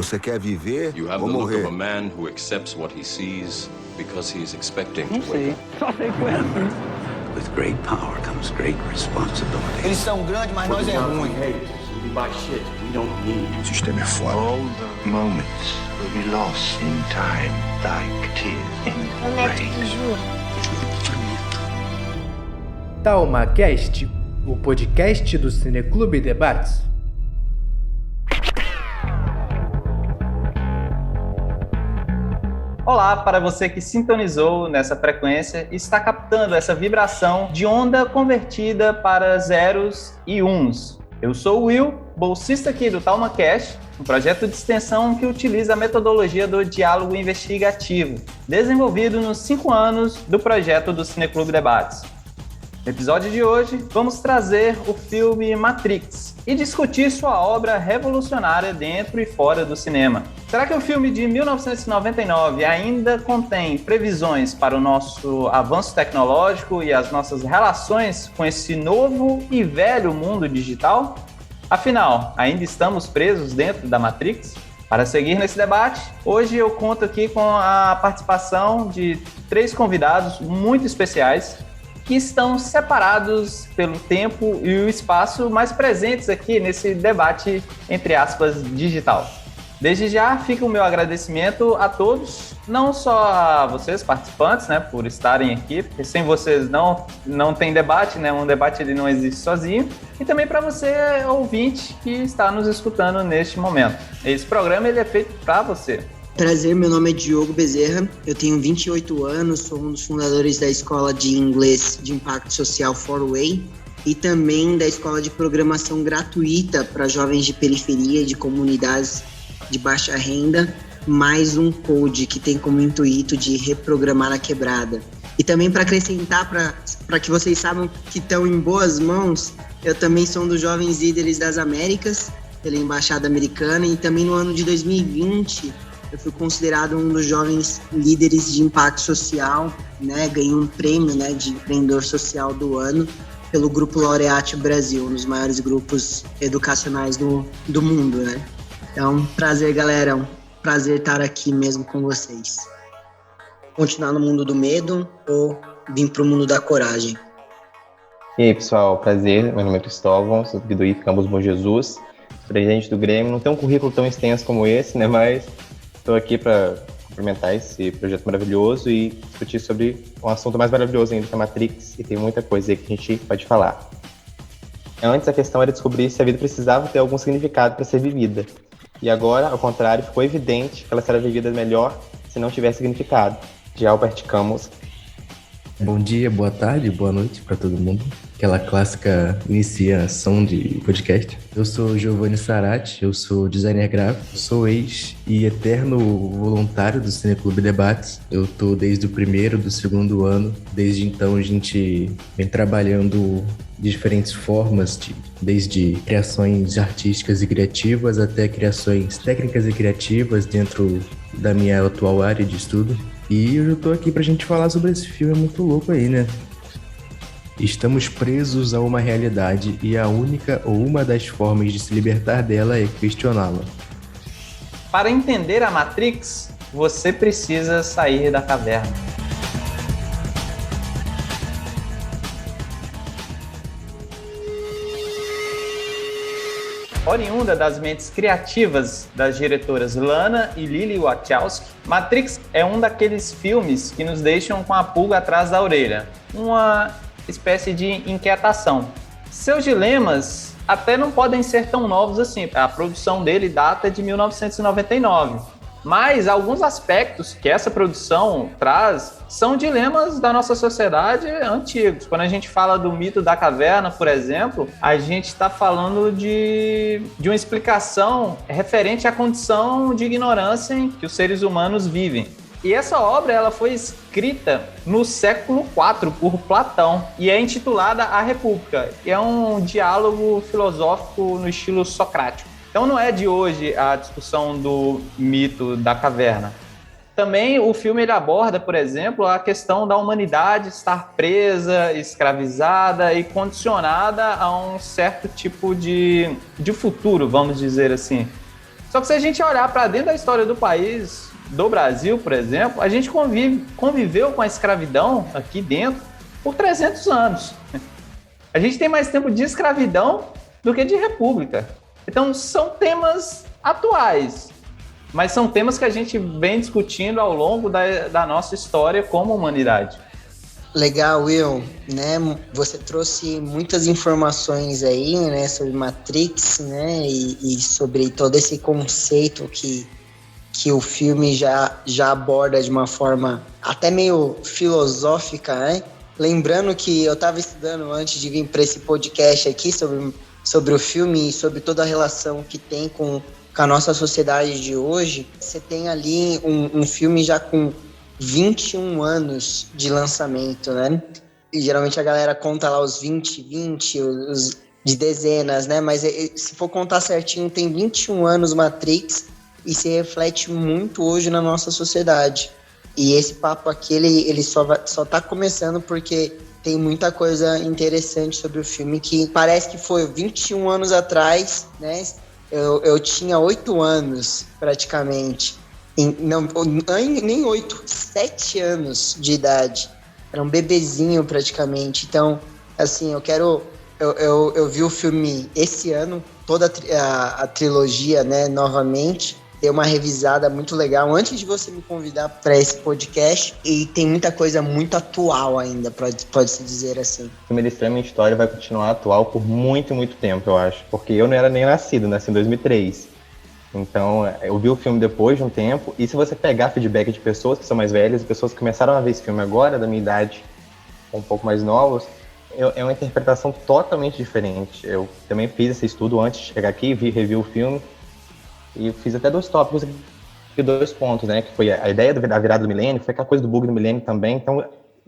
Você quer viver You have ou the look morrer? of a man who accepts what he sees because he is expecting to Não wake sei. up. Só sei que foi assim. With great power comes great responsibility. Eles são grandes, mas nós é ruim. O sistema é foda. All the moments will be lost in time, like tears in rain. TalmaCast, o podcast do Cineclube Debates. Olá para você que sintonizou nessa frequência e está captando essa vibração de onda convertida para zeros e uns. Eu sou o Will, bolsista aqui do TalmaCast, um projeto de extensão que utiliza a metodologia do diálogo investigativo, desenvolvido nos 5 anos do projeto do Cineclube Debates. No episódio de hoje, vamos trazer o filme Matrix e discutir sua obra revolucionária dentro e fora do cinema. Será que o filme de 1999 ainda contém previsões para o nosso avanço tecnológico e as nossas relações com esse novo e velho mundo digital? Afinal, ainda estamos presos dentro da Matrix? Para seguir nesse debate, hoje eu conto aqui com a participação de 3 convidados muito especiais que estão separados pelo tempo e o espaço, mas presentes aqui nesse debate, entre aspas, digital. Desde já, fica o meu agradecimento a todos, não só a vocês, participantes, né, por estarem aqui, porque sem vocês não tem debate, né, um debate ele não existe sozinho, e também para você, ouvinte, que está nos escutando neste momento. Esse programa ele é feito para você. Prazer, meu nome é Diogo Bezerra, eu tenho 28 anos, sou um dos fundadores da Escola de Inglês de Impacto Social 4Way e também da Escola de Programação Gratuita para jovens de periferia e de comunidades de baixa renda, mais um code que tem como intuito de reprogramar a quebrada. E também para acrescentar, para que vocês saibam que estão em boas mãos, eu também sou um dos jovens líderes das Américas, pela Embaixada Americana, e também no ano de 2020, eu fui considerado um dos jovens líderes de impacto social, né? Ganhei um prêmio, né, de empreendedor social do ano pelo Grupo Laureate Brasil, um dos maiores grupos educacionais do mundo, né? Então, prazer, galera, um prazer estar aqui mesmo com vocês. Continuar no mundo do medo ou vir para o mundo da coragem? E aí, pessoal, prazer, meu nome é Cristóvão, sou do IF Campus Bom Jesus, presidente do Grêmio. Não tenho um currículo tão extenso como esse, né, mas estou aqui para cumprimentar esse projeto maravilhoso e discutir sobre um assunto mais maravilhoso ainda, que é a Matrix, e tem muita coisa aí que a gente pode falar. Antes, a questão era descobrir se a vida precisava ter algum significado para ser vivida. E agora, ao contrário, ficou evidente que ela seria vivida melhor se não tivesse significado. De Albert Camus. Bom dia, boa tarde, boa noite para todo mundo. Aquela clássica iniciação de podcast. Eu sou Giovanni Sarati, eu sou designer gráfico, sou ex e eterno voluntário do Cineclube Debates. Eu tô desde o primeiro, do segundo ano. Desde então a gente vem trabalhando de diferentes formas, desde criações artísticas e criativas até criações técnicas e criativas dentro da minha atual área de estudo. E eu tô aqui pra gente falar sobre esse filme muito louco aí, né? Estamos presos a uma realidade e a única ou uma das formas de se libertar dela é questioná-la. Para entender a Matrix, você precisa sair da caverna. Oriunda das mentes criativas das diretoras Lana e Lily Wachowski, Matrix é um daqueles filmes que nos deixam com a pulga atrás da orelha, uma espécie de inquietação. Seus dilemas até não podem ser tão novos assim, a produção dele data de 1999, mas alguns aspectos que essa produção traz são dilemas da nossa sociedade antigos. Quando a gente fala do mito da caverna, por exemplo, a gente está falando de uma explicação referente à condição de ignorância em que os seres humanos vivem. E essa obra ela foi escrita no século IV por Platão e é intitulada A República. E é um diálogo filosófico no estilo socrático. Então não é de hoje a discussão do mito da caverna. Também o filme ele aborda, por exemplo, a questão da humanidade estar presa, escravizada e condicionada a um certo tipo de futuro, vamos dizer assim. Só que se a gente olhar para dentro da história do país, do Brasil, por exemplo, a gente conviveu com a escravidão aqui dentro por 300 anos. A gente tem mais tempo de escravidão do que de república. Então, são temas atuais, mas são temas que a gente vem discutindo ao longo da nossa história como humanidade. Legal, Will, né? Você trouxe muitas informações aí, né, sobre Matrix, né, e sobre todo esse conceito que o filme já aborda de uma forma até meio filosófica, né? Lembrando que eu estava estudando antes de vir para esse podcast aqui sobre o filme e sobre toda a relação que tem com a nossa sociedade de hoje. Você tem ali um filme já com 21 anos de lançamento, né? E geralmente a galera conta lá os 20, os de dezenas, né? Mas se for contar certinho, tem 21 anos Matrix e se reflete muito hoje na nossa sociedade. E esse papo aqui, ele só tá começando porque tem muita coisa interessante sobre o filme que parece que foi 21 anos atrás, né? Eu tinha 8 anos, praticamente. Não, nem 8, 7 anos de idade. Era um bebezinho, praticamente. Então, assim, eu vi o filme esse ano, toda a trilogia, né, novamente. Dei uma revisada muito legal antes de você me convidar para esse podcast, e tem muita coisa muito atual ainda, pode-se dizer assim. O filme de extremamente história vai continuar atual por muito, muito tempo, eu acho. Porque eu não era nem nasci em 2003. Então, eu vi o filme depois de um tempo, e se você pegar feedback de pessoas que são mais velhas, pessoas que começaram a ver esse filme agora, da minha idade, um pouco mais novos, é uma interpretação totalmente diferente. Eu também fiz esse estudo antes de chegar aqui, revi o filme, e eu fiz até 2 tópicos e 2 pontos, né? Que foi a ideia da virada do milênio, que foi aquela coisa do bug do milênio também. Então,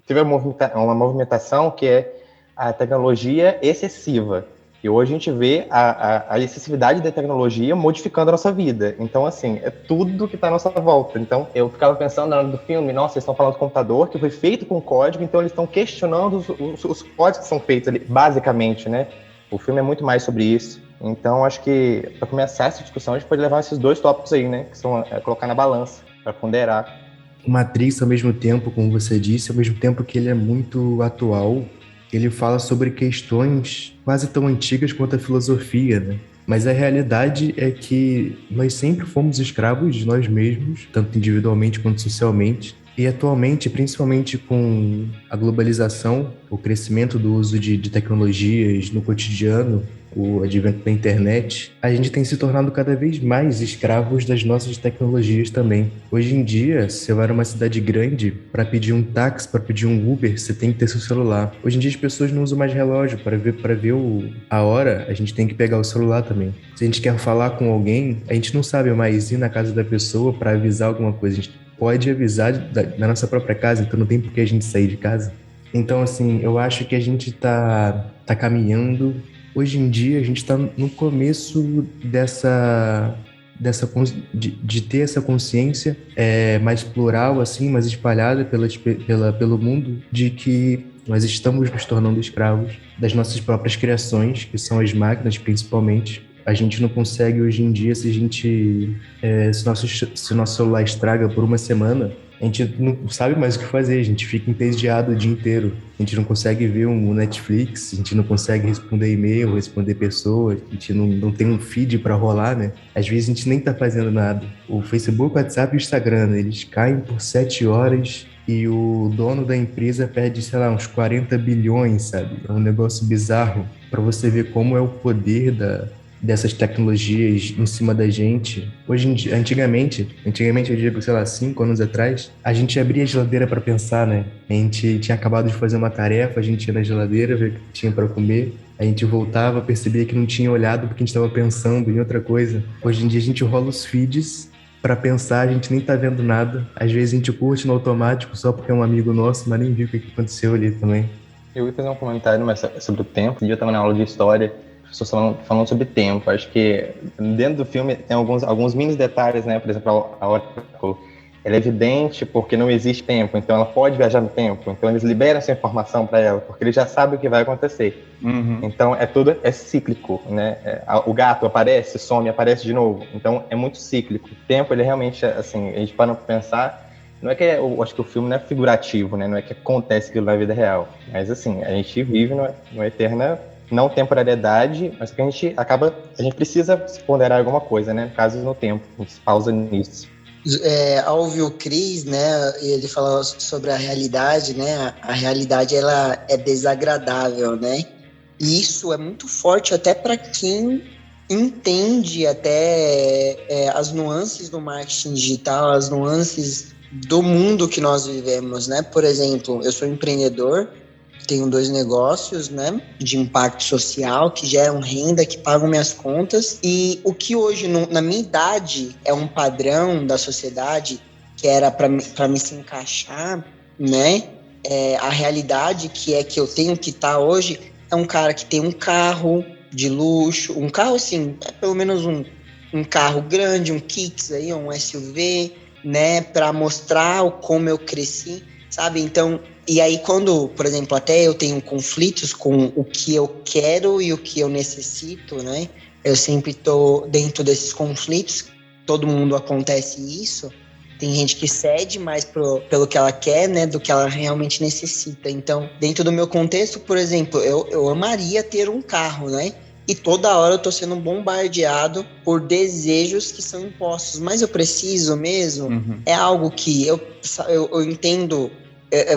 teve uma movimentação que é a tecnologia excessiva. E hoje a gente vê a excessividade da tecnologia modificando a nossa vida. Então, assim, é tudo que está à nossa volta. Então, eu ficava pensando na hora do filme, nossa, eles estão falando do computador, que foi feito com código, então eles estão questionando os códigos que são feitos ali, basicamente, né? O filme é muito mais sobre isso. Então, acho que para começar essa discussão, a gente pode levar esses 2 tópicos aí, né? Que são colocar na balança, para ponderar. O Matrix, ao mesmo tempo, como você disse, ao mesmo tempo que ele é muito atual, ele fala sobre questões quase tão antigas quanto a filosofia, né? Mas a realidade é que nós sempre fomos escravos de nós mesmos, tanto individualmente quanto socialmente. E atualmente, principalmente com a globalização, o crescimento do uso de tecnologias no cotidiano, o advento da internet, a gente tem se tornado cada vez mais escravos das nossas tecnologias também. Hoje em dia, se você vai numa cidade grande, para pedir um táxi, para pedir um Uber, você tem que ter seu celular. Hoje em dia as pessoas não usam mais relógio, para ver a hora, a gente tem que pegar o celular também. Se a gente quer falar com alguém, a gente não sabe mais ir na casa da pessoa para avisar alguma coisa. A gente pode avisar da nossa própria casa, então não tem por que a gente sair de casa. Então, assim, eu acho que a gente tá caminhando. Hoje em dia, a gente está no começo de ter essa consciência mais plural, assim, mais espalhada pelo mundo, de que nós estamos nos tornando escravos das nossas próprias criações, que são as máquinas, principalmente. A gente não consegue, hoje em dia, se nosso celular estraga por uma semana, a gente não sabe mais o que fazer, a gente fica entediado o dia inteiro. A gente não consegue ver um Netflix, a gente não consegue responder e-mail, responder pessoas, a gente não tem um feed para rolar, né? Às vezes a gente nem tá fazendo nada. O Facebook, o WhatsApp e o Instagram, né? Eles caem por 7 horas e o dono da empresa perde, sei lá, uns 40 bilhões, sabe? É um negócio bizarro para você ver como é o poder dessas tecnologias em cima da gente. Hoje em dia, antigamente eu digo, sei lá, 5 anos atrás, a gente abria a geladeira para pensar, né? A gente tinha acabado de fazer uma tarefa, a gente ia na geladeira ver o que tinha para comer, a gente voltava, percebia que não tinha olhado porque a gente estava pensando em outra coisa. Hoje em dia a gente rola os feeds para pensar, a gente nem tá vendo nada. Às vezes a gente curte no automático só porque é um amigo nosso, mas nem viu o que aconteceu ali também. Eu ia fazer um comentário sobre o tempo. Um dia eu estava na aula de história, pessoas falando sobre tempo. Acho que dentro do filme tem alguns mini detalhes, né? Por exemplo, a Oracle, ela é evidente porque não existe tempo, então ela pode viajar no tempo, então eles liberam essa informação para ela, porque eles já sabem o que vai acontecer. Então é cíclico, né? O gato aparece, some, aparece de novo, então é muito cíclico. O tempo, ele realmente, assim, a gente para pensar, não é que eu acho que o filme não é figurativo, né? Não é que acontece aquilo na vida real, mas assim, a gente vive numa eterna não temporalidade, mas que a gente precisa se ponderar alguma coisa, né? No caso, no tempo, a gente pausa nisso. Ao ouvir o Chris, né, ele falou sobre a realidade, né, a realidade ela é desagradável, né, e isso é muito forte até para quem entende até as nuances do marketing digital, as nuances do mundo que nós vivemos, né, por exemplo, eu sou empreendedor, tenho 2 negócios, né, de impacto social, que geram renda, que pagam minhas contas. E o que hoje, na minha idade, é um padrão da sociedade, que era para me se encaixar, né, a realidade que eu tenho que estar hoje é um cara que tem um carro de luxo, um carro assim, pelo menos um carro grande, um Kicks aí, um SUV, né, para mostrar como eu cresci, sabe? Então, e aí quando, por exemplo, até eu tenho conflitos com o que eu quero e o que eu necessito, né? Eu sempre tô dentro desses conflitos, todo mundo acontece isso. Tem gente que cede mais pelo que ela quer, né, do que ela realmente necessita. Então, dentro do meu contexto, por exemplo, eu amaria ter um carro, né? E toda hora eu tô sendo bombardeado por desejos que são impostos. Mas eu preciso mesmo? É algo que eu entendo...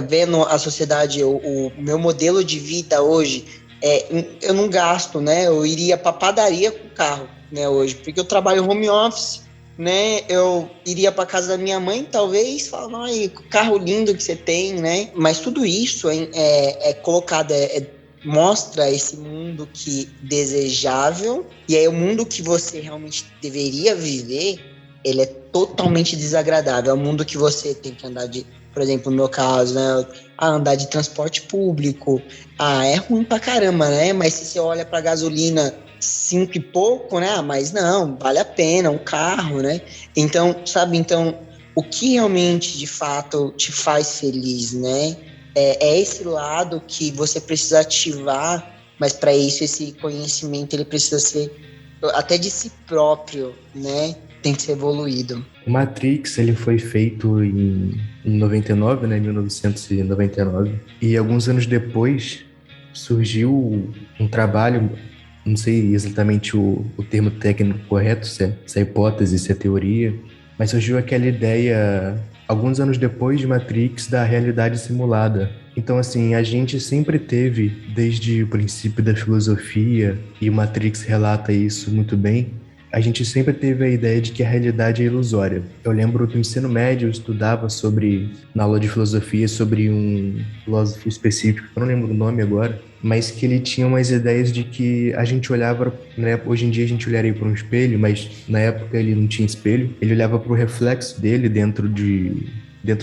vendo a sociedade, o meu modelo de vida hoje, eu não gasto, né? Eu iria para padaria com o carro, né, hoje, porque eu trabalho home office, né? Eu iria para casa da minha mãe, talvez, falar, ai, carro lindo que você tem, né? Mas tudo isso é colocado, mostra esse mundo que desejável, e aí o mundo que você realmente deveria viver, ele é totalmente desagradável. É o mundo que você tem que andar por exemplo, no meu caso, né, andar de transporte público, é ruim pra caramba, né, mas se você olha pra gasolina 5 e pouco, né, mas não, vale a pena, um carro, né, então, sabe, o que realmente, de fato, te faz feliz, né, é esse lado que você precisa ativar, mas para isso, esse conhecimento, ele precisa ser até de si próprio, né, tem que ser evoluído. O Matrix, ele foi feito em 99, né, 1999, e alguns anos depois surgiu um trabalho, não sei exatamente o termo técnico correto, se é hipótese, se é teoria, mas surgiu aquela ideia, alguns anos depois de Matrix, da realidade simulada. Então, assim, a gente sempre teve, desde o princípio da filosofia, e o Matrix relata isso muito bem, a gente sempre teve a ideia de que a realidade é ilusória. Eu lembro do ensino médio, eu estudava na aula de filosofia, sobre um filósofo específico, eu não lembro o nome agora, mas que ele tinha umas ideias de que a gente olhava, né, hoje em dia a gente olharia para um espelho, mas na época ele não tinha espelho, ele olhava para o reflexo dele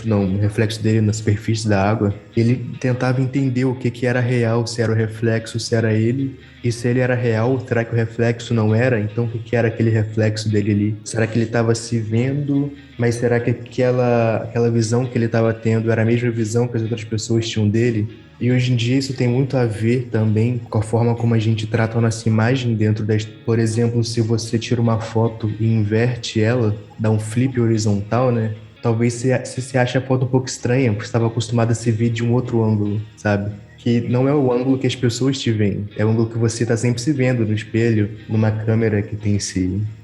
o reflexo dele na superfície da água. Ele tentava entender o que era real, se era o reflexo, se era ele, e se ele era real, será que o reflexo não era? Então o que era aquele reflexo dele ali? Será que ele estava se vendo, mas será que aquela visão que ele estava tendo era a mesma visão que as outras pessoas tinham dele? E hoje em dia isso tem muito a ver também com a forma como a gente trata a nossa imagem dentro por exemplo, se você tira uma foto e inverte ela, dá um flip horizontal, né? Talvez você ache a foto um pouco estranha, porque você estava acostumado a se ver de um outro ângulo, sabe? Que não é o ângulo que as pessoas te veem, é o ângulo que você está sempre se vendo no espelho, numa câmera que tem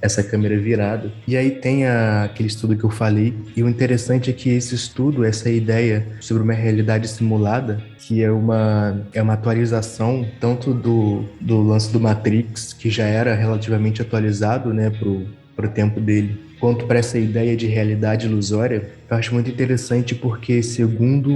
essa câmera virada. E aí tem aquele estudo que eu falei, e o interessante é que esse estudo, essa ideia sobre uma realidade simulada, que é uma atualização tanto do lance do Matrix, que já era relativamente atualizado, né, pro tempo dele, quanto para essa ideia de realidade ilusória, eu acho muito interessante porque, segundo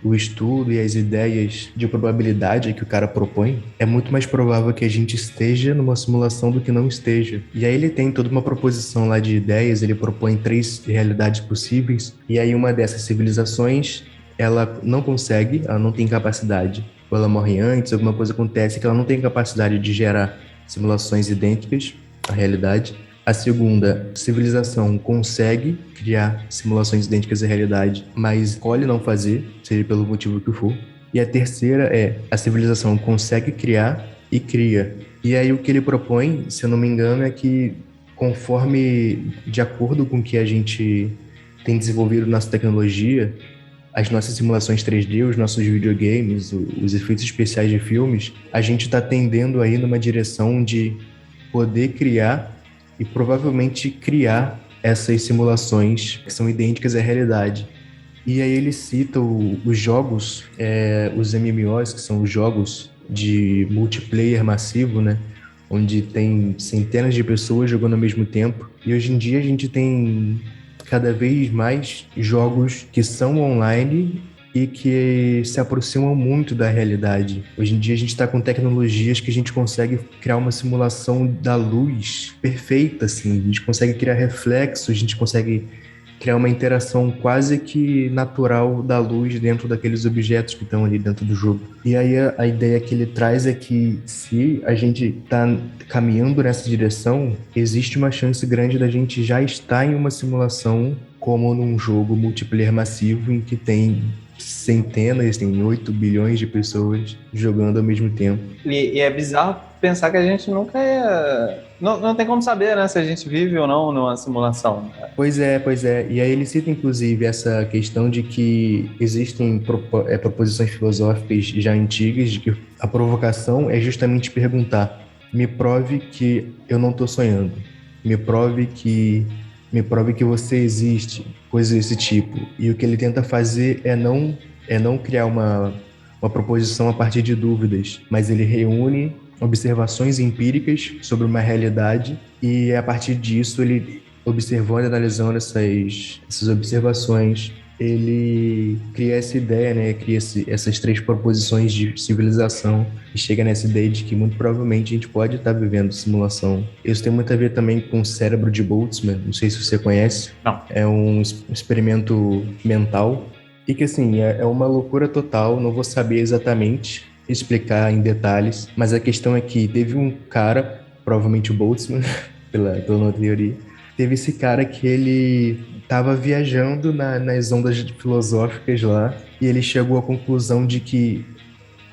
o estudo e as ideias de probabilidade que o cara propõe, é muito mais provável que a gente esteja numa simulação do que não esteja. E aí ele tem toda uma proposição lá de ideias, ele propõe 3 realidades possíveis, e aí uma dessas civilizações, ela não consegue, ela não tem capacidade, ou ela morre antes, alguma coisa acontece que ela não tem capacidade de gerar simulações idênticas à realidade. A segunda, civilização consegue criar simulações idênticas à realidade, mas escolhe não fazer, seja pelo motivo que for. E a terceira é, a civilização consegue criar e cria. E aí o que ele propõe, se eu não me engano, é que conforme, de acordo com o que a gente tem desenvolvido nossa tecnologia, as nossas simulações 3D, os nossos videogames, os efeitos especiais de filmes, a gente está tendendo aí numa direção de poder criar e provavelmente criar essas simulações que são idênticas à realidade. E aí ele cita os jogos, os MMOs, que são os jogos de multiplayer massivo, né? Onde tem centenas de pessoas jogando ao mesmo tempo. E hoje em dia a gente tem cada vez mais jogos que são online e que se aproximam muito da realidade. Hoje em dia a gente está com tecnologias que a gente consegue criar uma simulação da luz perfeita, assim. A gente consegue criar reflexos, a gente consegue criar uma interação quase que natural da luz dentro daqueles objetos que estão ali dentro do jogo. E aí a ideia que ele traz é que se a gente está caminhando nessa direção, existe uma chance grande da gente já estar em uma simulação como num jogo multiplayer massivo em que tem centenas, tem 8 bilhões de pessoas jogando ao mesmo tempo. E é bizarro pensar que a gente nunca não tem como saber, né, se a gente vive ou não numa simulação. Pois é. E aí ele cita, inclusive, essa questão de que existem proposições filosóficas já antigas de que a provocação é justamente perguntar: me prove que eu não estou sonhando. Me prove que você existe, coisas desse tipo. E o que ele tenta fazer é não criar uma proposição a partir de dúvidas, mas ele reúne observações empíricas sobre uma realidade e a partir disso ele, observando e analisando essas observações, ele cria essa ideia, né? Cria essas 3 proposições de civilização e chega nessa ideia de que muito provavelmente a gente pode estar vivendo simulação. Isso tem muito a ver também com o cérebro de Boltzmann, não sei se você conhece. Não. É um experimento mental e que, assim, é uma loucura total, não vou saber exatamente explicar em detalhes, mas a questão é que teve um cara, provavelmente o Boltzmann, pela minha teoria, teve esse cara que ele estava viajando nas ondas filosóficas lá e ele chegou à conclusão de que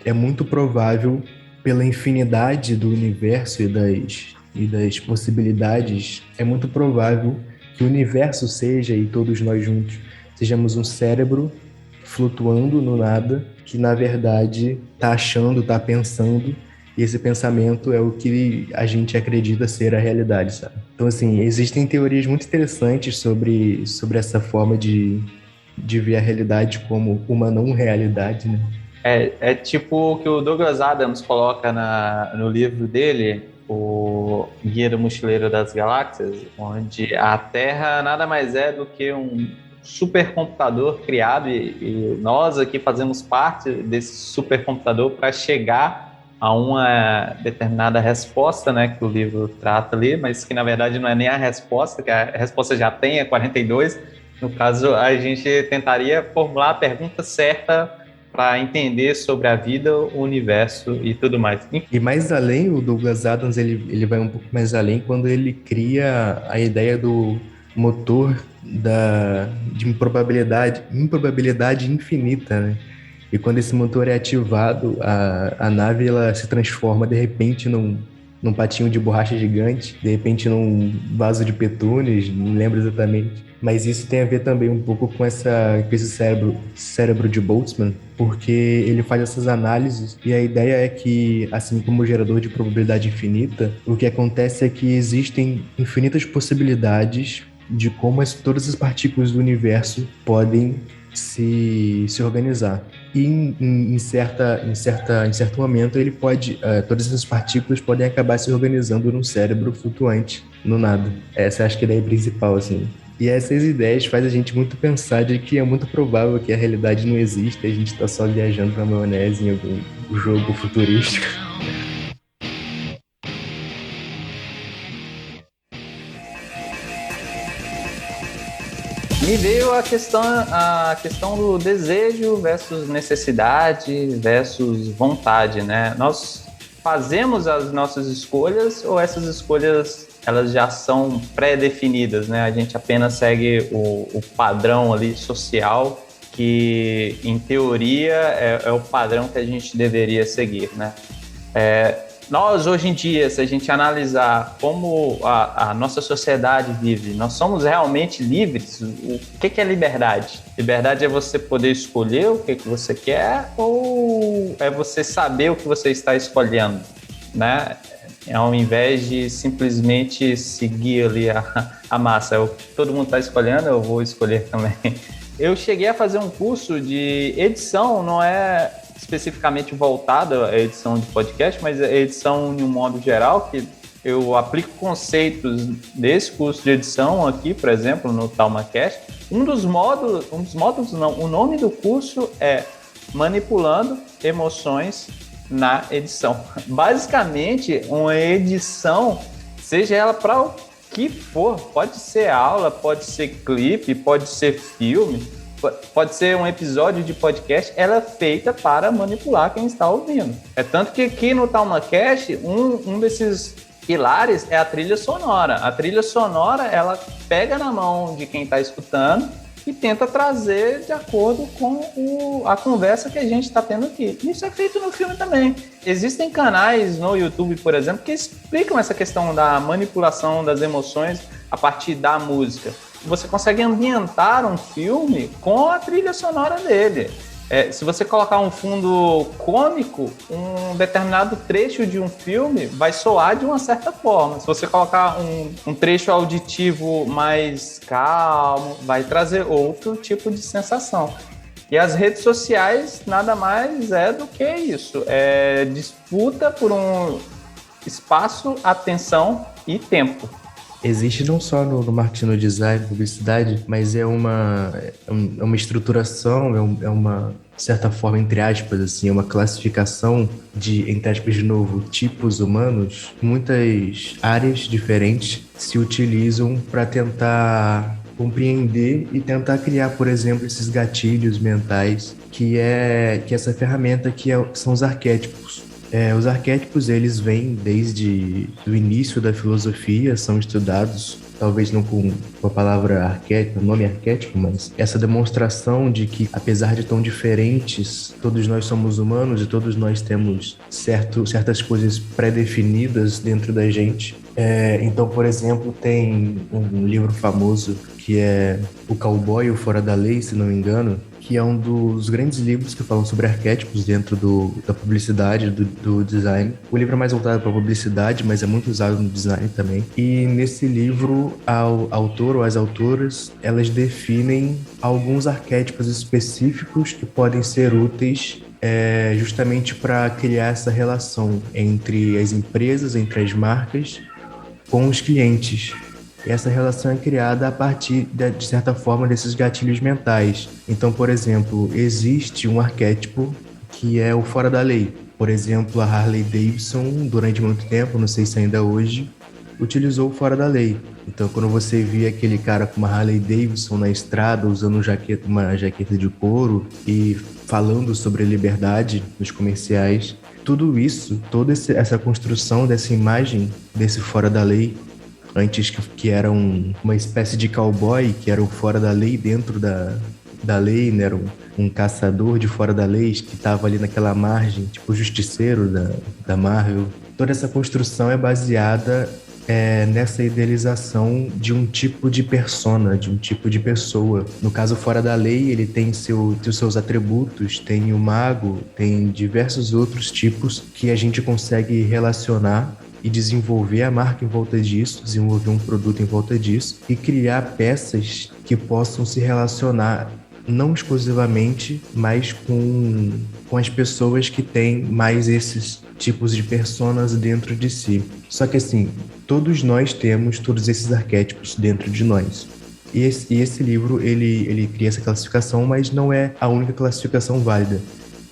é muito provável, pela infinidade do universo e das possibilidades, é muito provável que o universo seja, e todos nós juntos, sejamos um cérebro flutuando no nada, que na verdade está achando, está pensando, e esse pensamento é o que a gente acredita ser a realidade, sabe? Então, assim, existem teorias muito interessantes sobre essa forma de ver a realidade como uma não-realidade, né? É tipo o que o Douglas Adams coloca no livro dele, o Guia do Mochileiro das Galáxias, onde a Terra nada mais é do que um supercomputador criado e nós aqui fazemos parte desse supercomputador para chegar a uma determinada resposta, né, que o livro trata ali, mas que na verdade não é nem a resposta, que a resposta já tem, é 42. No caso, a gente tentaria formular a pergunta certa para entender sobre a vida, o universo e tudo mais. E mais além, o Douglas Adams ele vai um pouco mais além quando ele cria a ideia do motor de improbabilidade infinita, né? E quando esse motor é ativado, a nave ela se transforma de repente num patinho de borracha gigante, de repente num vaso de petúnias, não lembro exatamente. Mas isso tem a ver também um pouco com esse cérebro de Boltzmann, porque ele faz essas análises e a ideia é que, assim como o gerador de probabilidade infinita, o que acontece é que existem infinitas possibilidades de como todas as partículas do universo podem se organizar. E em certo momento ele pode, todas essas partículas podem acabar se organizando num cérebro flutuante no nada. Essa acho que é a ideia principal, assim. E essas ideias fazem a gente muito pensar de que é muito provável que a realidade não exista e a gente está só viajando na maionese em algum jogo futurístico. Me veio a questão do desejo versus necessidade versus vontade, né? Nós fazemos as nossas escolhas ou essas escolhas elas já são pré-definidas, né? A gente apenas segue o padrão ali social, que em teoria é o padrão que a gente deveria seguir, né? Nós, hoje em dia, se a gente analisar como a nossa sociedade vive, nós somos realmente livres? O que é liberdade? Liberdade é você poder escolher o que você quer, ou é você saber o que você está escolhendo, né? Ao invés de simplesmente seguir ali a massa. Todo mundo está escolhendo, eu vou escolher também. Eu cheguei a fazer um curso de edição, não é especificamente voltada à edição de podcast, mas a edição em um modo geral, que eu aplico conceitos desse curso de edição aqui, por exemplo, no TalmaCast. O nome do curso é Manipulando Emoções na Edição. Basicamente, uma edição, seja ela para o que for, pode ser aula, pode ser clipe, pode ser filme, pode ser um episódio de podcast, ela é feita para manipular quem está ouvindo. É tanto que aqui no TalmaCast, um desses pilares é a trilha sonora. A trilha sonora, ela pega na mão de quem está escutando e tenta trazer de acordo com a conversa que a gente está tendo aqui. Isso é feito no filme também. Existem canais no YouTube, por exemplo, que explicam essa questão da manipulação das emoções a partir da música. Você consegue ambientar um filme com a trilha sonora dele. Se você colocar um fundo cômico, um determinado trecho de um filme vai soar de uma certa forma. Se você colocar um trecho auditivo mais calmo, vai trazer outro tipo de sensação. E as redes sociais nada mais é do que isso. É disputa por um espaço, atenção e tempo. Existe não só no marketing, no design, publicidade, mas é uma estruturação, é uma certa forma, entre aspas, assim, é uma classificação de, entre aspas, de novo, tipos humanos. Muitas áreas diferentes se utilizam para tentar compreender e tentar criar, por exemplo, esses gatilhos mentais, que essa ferramenta são os arquétipos. Os arquétipos, eles vêm desde o início da filosofia, são estudados, talvez não com a palavra arquétipo, o nome arquétipo, mas essa demonstração de que, apesar de tão diferentes, todos nós somos humanos e todos nós temos certas coisas pré-definidas dentro da gente. Então, por exemplo, tem um livro famoso que é O Cowboy e o Fora da Lei, se não me engano, que é um dos grandes livros que falam sobre arquétipos dentro da publicidade, do design. O livro é mais voltado para a publicidade, mas é muito usado no design também. E nesse livro, o autor ou as autoras, elas definem alguns arquétipos específicos que podem ser úteis justamente para criar essa relação entre as empresas, entre as marcas, com os clientes. E essa relação é criada a partir, de certa forma, desses gatilhos mentais. Então, por exemplo, existe um arquétipo que é o fora da lei. Por exemplo, a Harley Davidson, durante muito tempo, não sei se ainda hoje, utilizou o fora da lei. Então, quando você via aquele cara com uma Harley Davidson na estrada, usando uma jaqueta de couro e falando sobre liberdade nos comerciais, tudo isso, toda essa construção dessa imagem desse fora da lei, antes que era uma espécie de cowboy, que era o fora da lei dentro da lei, né? Era um caçador de fora da lei que estava ali naquela margem, tipo o justiceiro da Marvel. Toda essa construção é baseada nessa idealização de um tipo de persona, de um tipo de pessoa. No caso, fora da lei, ele tem seus atributos, tem o mago, tem diversos outros tipos que a gente consegue relacionar e desenvolver a marca em volta disso, desenvolver um produto em volta disso e criar peças que possam se relacionar não exclusivamente, mas com as pessoas que têm mais esses tipos de personas dentro de si. Só que assim, todos nós temos todos esses arquétipos dentro de nós. E esse livro, ele cria essa classificação, mas não é a única classificação válida.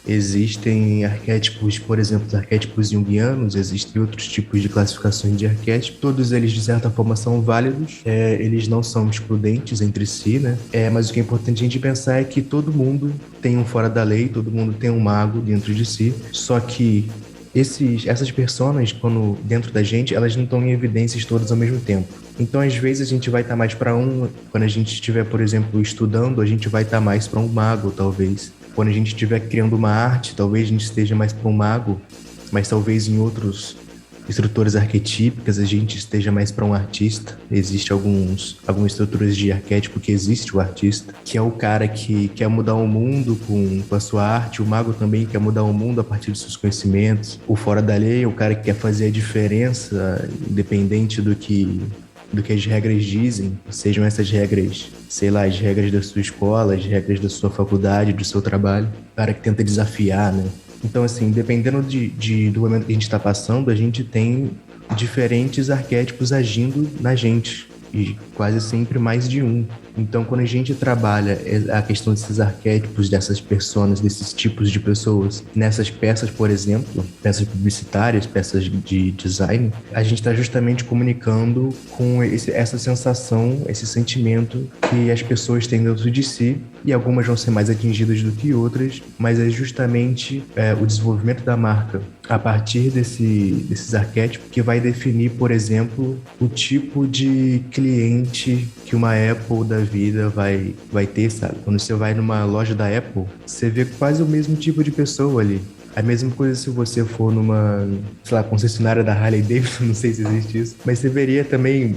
Existem arquétipos, por exemplo, os arquétipos junguianos, existem outros tipos de classificações de arquétipos, todos eles de certa forma são válidos, eles não são excludentes entre si, né? Mas o que é importante a gente pensar é que todo mundo tem um fora da lei, todo mundo tem um mago dentro de si, só que essas personas, quando dentro da gente, elas não estão em evidências todas ao mesmo tempo. Então, às vezes, a gente vai estar mais para um, quando a gente estiver, por exemplo, estudando, a gente vai estar mais para um mago, talvez. Quando a gente estiver criando uma arte, talvez a gente esteja mais para um mago, mas talvez em outros estruturas arquetípicas a gente esteja mais para um artista. Existe algumas estruturas de arquétipo que existe o artista, que é o cara que quer mudar o mundo com a sua arte. O mago também quer mudar o mundo a partir dos seus conhecimentos. O fora da lei é o cara que quer fazer a diferença, independente do que as regras dizem, sejam essas regras, sei lá, as regras da sua escola, as regras da sua faculdade, do seu trabalho. O cara que tenta desafiar, né? Então, assim, dependendo do momento que a gente está passando, a gente tem diferentes arquétipos agindo na gente, e quase sempre mais de um. Então, quando a gente trabalha a questão desses arquétipos, dessas personas, desses tipos de pessoas, nessas peças, por exemplo, peças publicitárias, peças de design, a gente está justamente comunicando com essa sensação, esse sentimento que as pessoas têm dentro de si, e algumas vão ser mais atingidas do que outras, mas é justamente o desenvolvimento da marca a partir desses arquétipos que vai definir, por exemplo, o tipo de cliente que uma Apple da vida vai ter, sabe? Quando você vai numa loja da Apple, você vê quase o mesmo tipo de pessoa ali. A mesma coisa se você for numa, sei lá, concessionária da Harley Davidson, não sei se existe isso, mas você veria também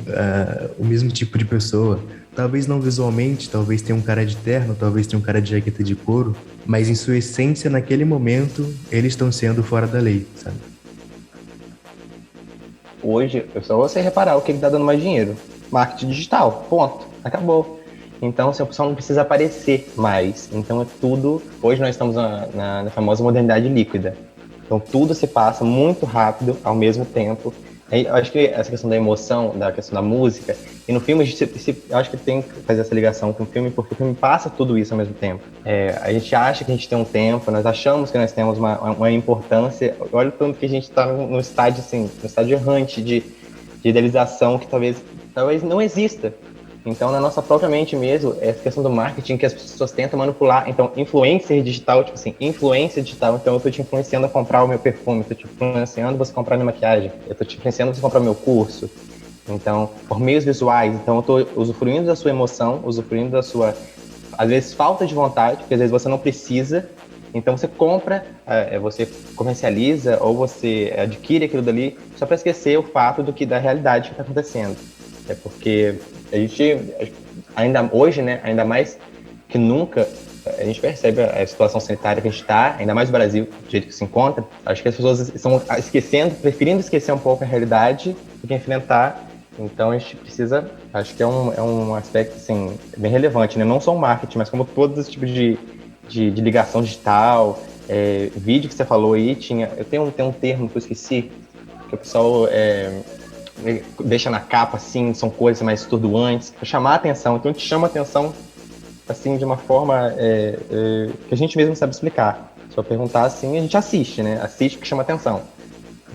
o mesmo tipo de pessoa. Talvez não visualmente, talvez tenha um cara de terno, talvez tenha um cara de jaqueta de couro, mas em sua essência, naquele momento, eles estão sendo fora da lei, sabe? Hoje, é só você reparar o que está dando mais dinheiro. Marketing digital, ponto, acabou. Então, a pessoa não precisa aparecer mais. Então, é tudo... Hoje nós estamos na famosa modernidade líquida. Então, tudo se passa muito rápido, ao mesmo tempo. Eu acho que essa questão da emoção, da questão da música, e no filme eu acho que tem que fazer essa ligação com o filme, porque o filme passa tudo isso ao mesmo tempo. A gente acha que a gente tem um tempo, nós achamos que nós temos uma importância. Olha o tanto que a gente está no estágio, assim, no estágio errante de idealização que talvez não exista. Então, na nossa própria mente mesmo, essa questão do marketing que as pessoas tentam manipular. Então, influencer digital, tipo assim, influência digital. Então, eu tô te influenciando a comprar o meu perfume, tô te influenciando você comprar minha maquiagem, eu tô te influenciando você comprar o meu curso. Então, por meios visuais, então eu tô usufruindo da sua emoção, usufruindo da sua, às vezes, falta de vontade, porque às vezes você não precisa. Então, você compra, você comercializa ou você adquire aquilo dali só para esquecer o fato da realidade que está acontecendo. É porque a gente, ainda hoje, né, ainda mais que nunca, a gente percebe a situação sanitária que a gente está, ainda mais no Brasil, do jeito que se encontra. Acho que as pessoas estão preferindo esquecer um pouco a realidade do que enfrentar. Então a gente precisa, acho que é um aspecto assim, bem relevante, né? Não só o marketing, mas como todos os tipos de ligação digital, vídeo que você falou aí, eu tenho um termo que eu esqueci, que o pessoal deixa na capa, assim, são coisas mais estorduantes, para chamar a atenção. Então a gente chama a atenção, assim, de uma forma que a gente mesmo sabe explicar. Só perguntar, assim, a gente assiste, né? Assiste porque chama atenção.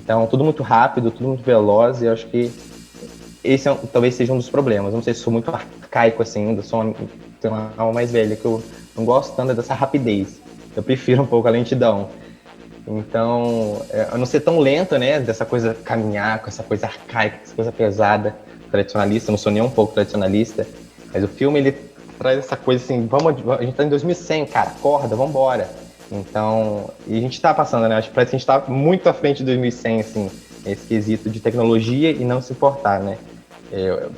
Então, tudo muito rápido, tudo muito veloz, e eu acho que esse talvez seja um dos problemas. Eu não sei se sou muito arcaico, assim, ainda sou uma alma mais velha, que eu não gosto tanto dessa rapidez. Eu prefiro um pouco a lentidão. Então, eu não ser tão lento, né, dessa coisa caminhar, com essa coisa arcaica, essa coisa pesada, tradicionalista, eu não sou nem um pouco tradicionalista, mas o filme, ele traz essa coisa assim, a gente tá em 2100, cara, acorda, vambora. Então, e a gente tá passando, né, acho que parece que a gente tá muito à frente de 2100, assim, esse quesito de tecnologia e não se importar, né.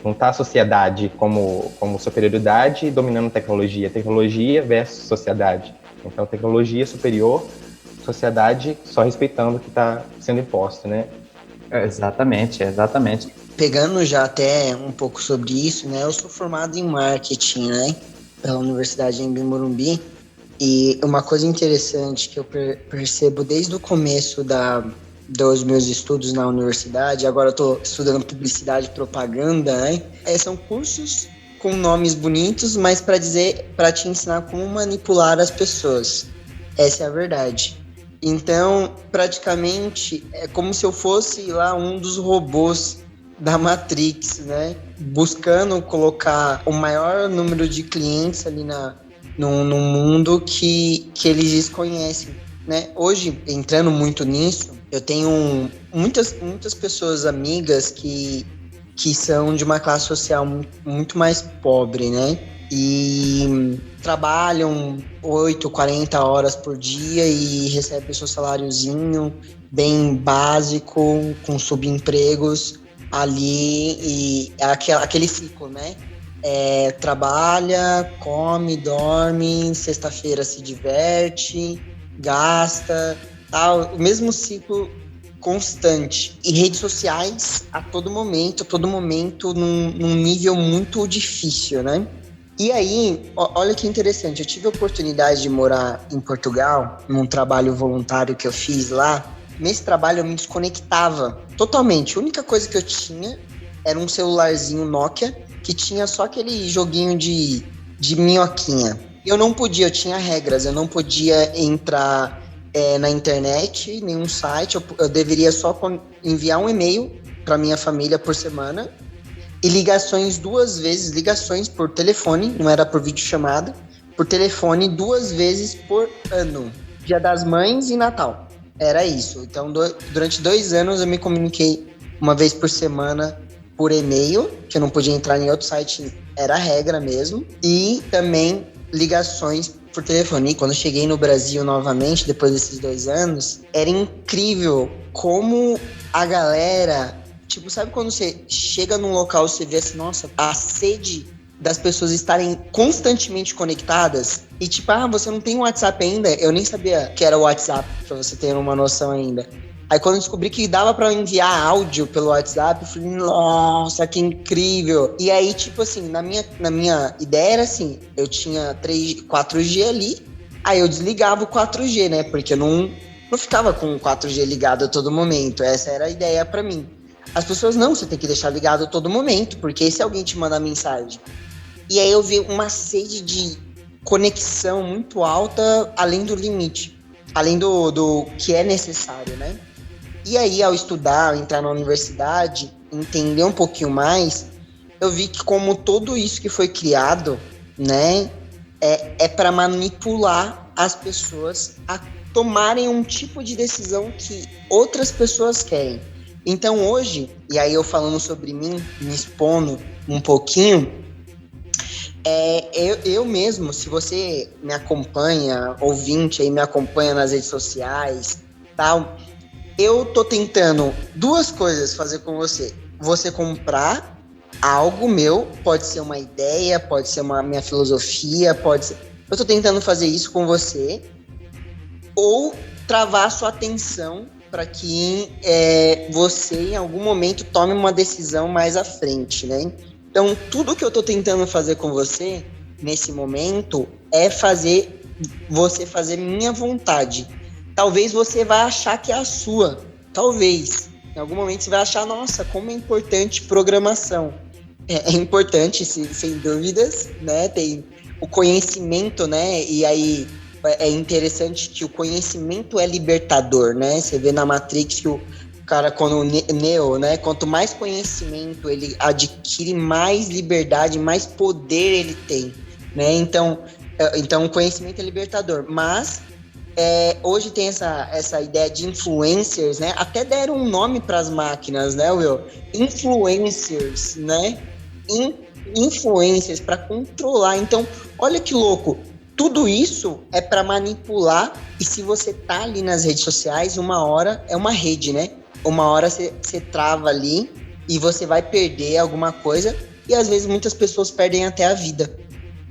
Montar a sociedade como superioridade dominando tecnologia versus sociedade. Então, tecnologia superior, sociedade só respeitando o que está sendo imposto, né? Exatamente. Pegando já até um pouco sobre isso, né? Eu sou formado em marketing, né? Pela Universidade em Morumbi. E uma coisa interessante que eu percebo desde o começo dos meus estudos na universidade, agora eu estou estudando publicidade e propaganda, né? São cursos com nomes bonitos, mas para te ensinar como manipular as pessoas. Essa é a verdade. Então, praticamente, é como se eu fosse lá um dos robôs da Matrix, né? Buscando colocar o maior número de clientes ali no mundo que eles desconhecem, né? Hoje, entrando muito nisso, Eu tenho muitas pessoas amigas que são de uma classe social muito mais pobre, né? E trabalham 8, 40 horas por dia e recebem seu saláriozinho bem básico, com subempregos ali, e é aquele ciclo, né? Trabalha, come, dorme, sexta-feira se diverte, gasta, tal, o mesmo ciclo constante. E redes sociais a todo momento num nível muito difícil, né? E aí, olha que interessante, eu tive a oportunidade de morar em Portugal, num trabalho voluntário que eu fiz lá. Nesse trabalho eu me desconectava totalmente. A única coisa que eu tinha era um celularzinho Nokia, que tinha só aquele joguinho de minhoquinha. Eu tinha regras, eu não podia entrar na internet, nenhum site, eu deveria só enviar um e-mail para minha família por semana, e ligações por telefone, não era por videochamada, por telefone 2 vezes por ano, Dia das Mães e Natal, era isso. Então, durante 2 anos eu me comuniquei uma vez por semana por e-mail, que eu não podia entrar em outro site, era a regra mesmo, e também ligações por telefone. E quando eu cheguei no Brasil novamente, depois desses 2 anos, era incrível como a galera, tipo, sabe quando você chega num local e você vê assim, nossa, a sede das pessoas estarem constantemente conectadas, e tipo, você não tem um WhatsApp ainda? Eu nem sabia que era o WhatsApp, pra você ter uma noção ainda. Aí quando eu descobri que dava pra enviar áudio pelo WhatsApp, eu falei, nossa, que incrível. E aí, tipo assim, na minha ideia era assim, eu tinha 4G ali, aí eu desligava o 4G, né? Porque eu não ficava com o 4G ligado a todo momento. Essa era a ideia pra mim. As pessoas, não, você tem que deixar ligado a todo momento, porque se alguém te mandar mensagem. E aí eu vi uma sede de conexão muito alta, além do limite, além do que é necessário, né? E aí, ao estudar, ao entrar na universidade, entender um pouquinho mais, eu vi que como tudo isso que foi criado, né, é para manipular as pessoas a tomarem um tipo de decisão que outras pessoas querem. Então hoje, e aí eu falando sobre mim, me expondo um pouquinho, eu mesmo, se você me acompanha, ouvinte aí me acompanha nas redes sociais, tal, eu tô tentando 2 coisas fazer com você. Você comprar algo meu, pode ser uma ideia, pode ser minha filosofia, pode ser... Eu tô tentando fazer isso com você, ou travar a sua atenção para que você, em algum momento, tome uma decisão mais à frente, né? Então, tudo que eu tô tentando fazer com você, nesse momento, é fazer você fazer minha vontade. Talvez você vai achar que é a sua. Talvez. Em algum momento você vai achar, nossa, como é importante programação. É importante, sem dúvidas, né? Tem o conhecimento, né? E aí é interessante que o conhecimento é libertador, né? Você vê na Matrix que o cara, quando o Neo, né? Quanto mais conhecimento ele adquire, mais liberdade, mais poder ele tem, né? Então o conhecimento é libertador. Mas hoje tem essa ideia de influencers, né? Até deram um nome para as máquinas, né, Will? Influencers, né? Influencers para controlar. Então, olha que louco. Tudo isso é para manipular. E se você tá ali nas redes sociais, uma hora é uma rede, né? Uma hora você trava ali e você vai perder alguma coisa. E às vezes muitas pessoas perdem até a vida.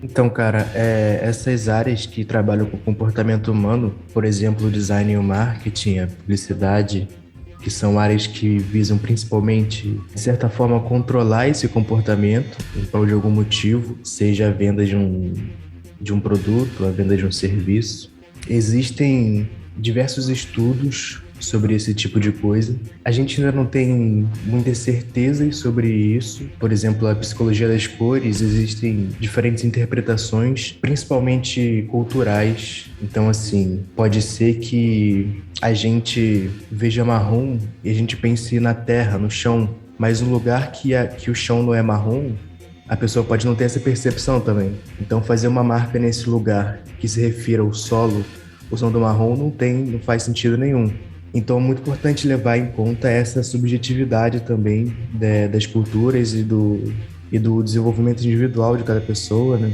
Então, cara, essas áreas que trabalham com comportamento humano, por exemplo, o design e o marketing, a publicidade, que são áreas que visam principalmente, de certa forma, controlar esse comportamento em prol de algum motivo, seja a venda de um produto, a venda de um serviço. Existem diversos estudos sobre esse tipo de coisa. A gente ainda não tem muitas certezas sobre isso. Por exemplo, a psicologia das cores, existem diferentes interpretações, principalmente culturais. Então, assim, pode ser que a gente veja marrom e a gente pense na terra, no chão, mas no lugar que o chão não é marrom, a pessoa pode não ter essa percepção também. Então, fazer uma marca nesse lugar que se refira ao solo, o som do marrom, não faz sentido nenhum. Então é muito importante levar em conta essa subjetividade também das culturas e do desenvolvimento individual de cada pessoa, né?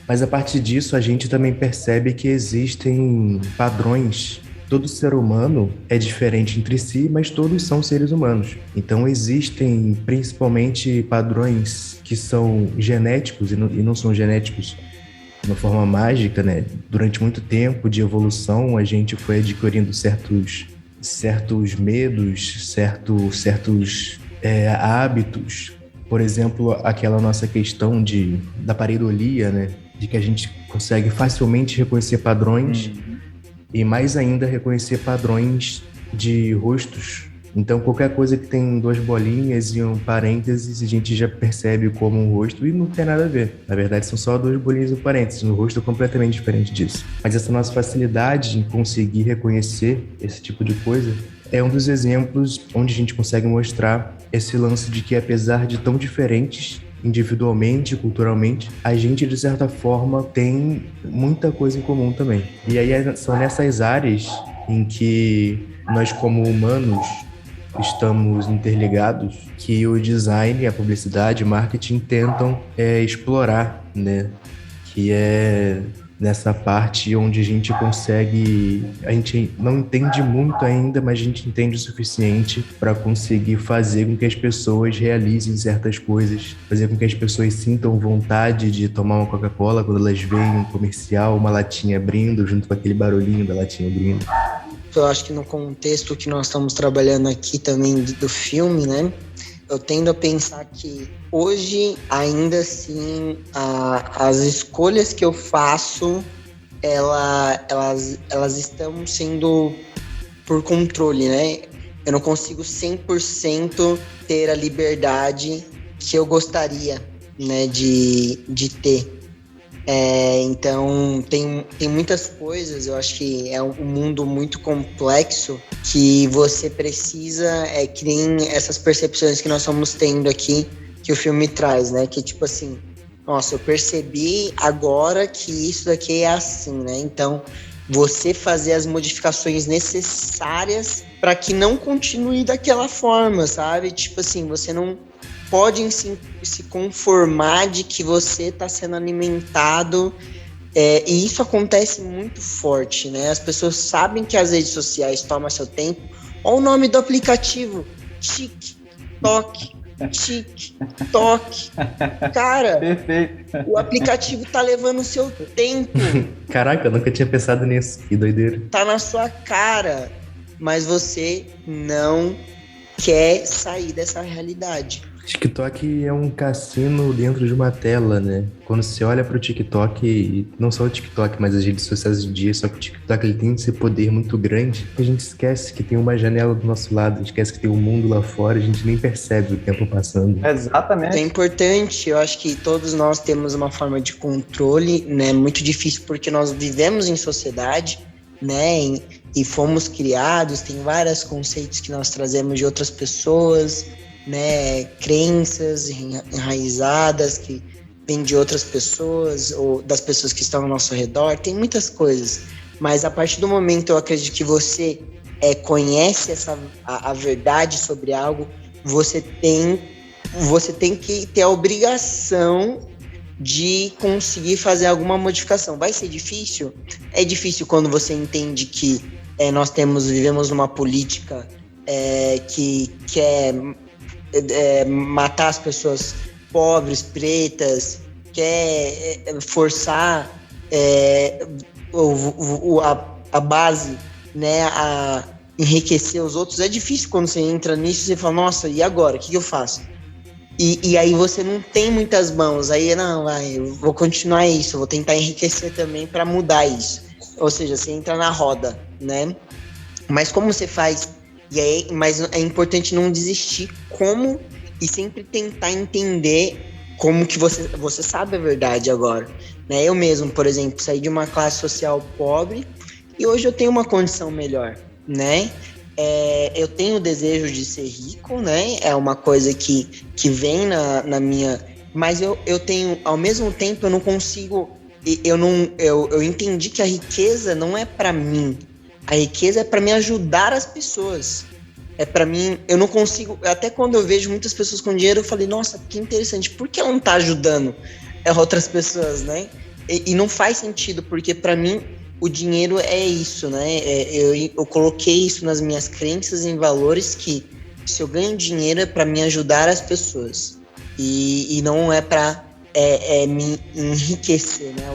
Mas a partir disso a gente também percebe que existem padrões. Todo ser humano é diferente entre si, mas todos são seres humanos. Então existem principalmente padrões que são genéticos e não são genéticos de uma forma mágica, né? Durante muito tempo de evolução, a gente foi adquirindo certos medos, certos hábitos. Por exemplo, aquela nossa questão da pareidolia, né? De que a gente consegue facilmente reconhecer padrões e mais ainda reconhecer padrões de rostos. Então, qualquer coisa que tem 2 bolinhas e um parênteses, a gente já percebe como um rosto e não tem nada a ver. Na verdade, são só 2 bolinhas e um parênteses. O rosto é completamente diferente disso. Mas essa nossa facilidade em conseguir reconhecer esse tipo de coisa é um dos exemplos onde a gente consegue mostrar esse lance de que, apesar de tão diferentes individualmente, culturalmente, a gente, de certa forma, tem muita coisa em comum também. E aí são nessas áreas em que nós, como humanos, estamos interligados, que o design, a publicidade, o marketing tentam explorar, né? Que é nessa parte onde a gente não entende muito ainda, mas a gente entende o suficiente para conseguir fazer com que as pessoas realizem certas coisas, fazer com que as pessoas sintam vontade de tomar uma Coca-Cola quando elas veem um comercial, uma latinha abrindo, junto com aquele barulhinho da latinha abrindo. Eu acho que no contexto que nós estamos trabalhando aqui também do filme, né? Eu tendo a pensar que hoje, ainda assim, as escolhas que eu faço, elas estão sendo por controle, né? Eu não consigo 100% ter a liberdade que eu gostaria, né, de ter. Então, tem muitas coisas, eu acho que é um mundo muito complexo que você precisa, que nem essas percepções que nós estamos tendo aqui, que o filme traz, né? Que tipo assim, nossa, eu percebi agora que isso daqui é assim, né? Então, você fazer as modificações necessárias para que não continue daquela forma, sabe? Tipo assim, você não pode se conformar de que você está sendo alimentado, e isso acontece muito forte, né? As pessoas sabem que as redes sociais tomam seu tempo. Olha o nome do aplicativo, TikTok. Cara, Perfeito. o aplicativo tá levando o seu tempo. Caraca, eu nunca tinha pensado nisso, que doideira. Tá na sua cara, mas você não quer sair dessa realidade. TikTok é um cassino dentro de uma tela, né? Quando você olha pro TikTok, e não só o TikTok, mas as redes sociais do dia, só que o TikTok ele tem esse poder muito grande, que a gente esquece que tem uma janela do nosso lado, a gente esquece que tem um mundo lá fora, a gente nem percebe o tempo passando. Exatamente. É importante, eu acho que todos nós temos uma forma de controle, né? Muito difícil porque nós vivemos em sociedade, né? E fomos criados, tem vários conceitos que nós trazemos de outras pessoas, né, crenças enraizadas que vêm de outras pessoas ou das pessoas que estão ao nosso redor, tem muitas coisas, mas a partir do momento eu acredito que você conhece a verdade sobre algo, você tem que ter a obrigação de conseguir fazer alguma modificação. Vai ser difícil? É difícil quando você entende que nós vivemos numa política que quer matar as pessoas pobres, pretas, quer forçar a base, né, a enriquecer os outros. É difícil quando você entra nisso, você fala, nossa, e agora? O que eu faço? E aí você não tem muitas mãos, aí eu vou continuar isso, eu vou tentar enriquecer também para mudar isso. Ou seja, você entra na roda, né? Mas como você faz? Mas é importante não desistir e sempre tentar entender como que você sabe a verdade agora, né? Eu mesmo, por exemplo, saí de uma classe social pobre e hoje eu tenho uma condição melhor, né? Eu tenho o desejo de ser rico, né? É uma coisa que vem na minha... Mas eu tenho, ao mesmo tempo, eu não consigo... Eu entendi que a riqueza não é para mim. A riqueza é para me ajudar as pessoas. É para mim, eu não consigo, até quando eu vejo muitas pessoas com dinheiro, eu falei, nossa, que interessante, por que ela não tá ajudando outras pessoas, né? E não faz sentido, porque para mim o dinheiro é isso, né? Eu coloquei isso nas minhas crenças em valores que se eu ganho dinheiro é para me ajudar as pessoas e não é para me enriquecer, né?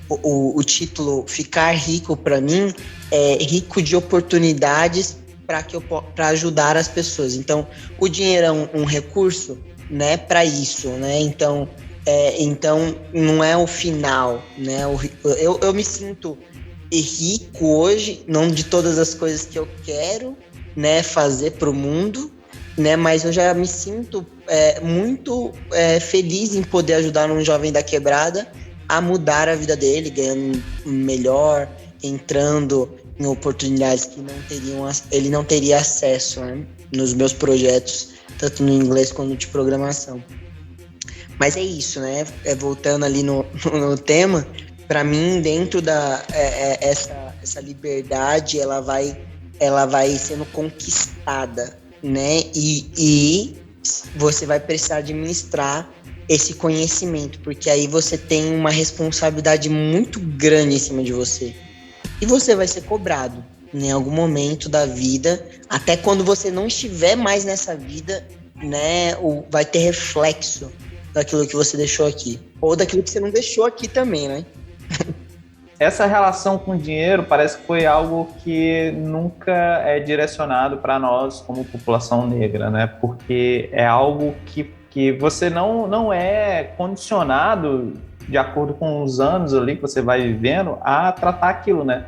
O título ficar rico para mim é rico de oportunidades para ajudar as pessoas. Então, o dinheiro é um recurso, né, para isso, né? Então, não é o final, né? Eu me sinto rico hoje, não de todas as coisas que eu quero, né, fazer para o mundo, né? Mas eu já me sinto muito feliz em poder ajudar um jovem da quebrada a mudar a vida dele, ganhando melhor, entrando em oportunidades que ele não teria acesso, né, nos meus projetos, tanto no inglês quanto de programação. Mas é isso, né? Voltando ali no tema, para mim, dentro essa liberdade, ela vai sendo conquistada, né? E você vai precisar administrar esse conhecimento, porque aí você tem uma responsabilidade muito grande em cima de você. E você vai ser cobrado em algum momento da vida, até quando você não estiver mais nessa vida, né? Vai ter reflexo daquilo que você deixou aqui. Ou daquilo que você não deixou aqui também, né? Essa relação com o dinheiro parece que foi algo que nunca é direcionado para nós como população negra, né? Porque é algo que você não é condicionado de acordo com os anos ali que você vai vivendo a tratar aquilo, né?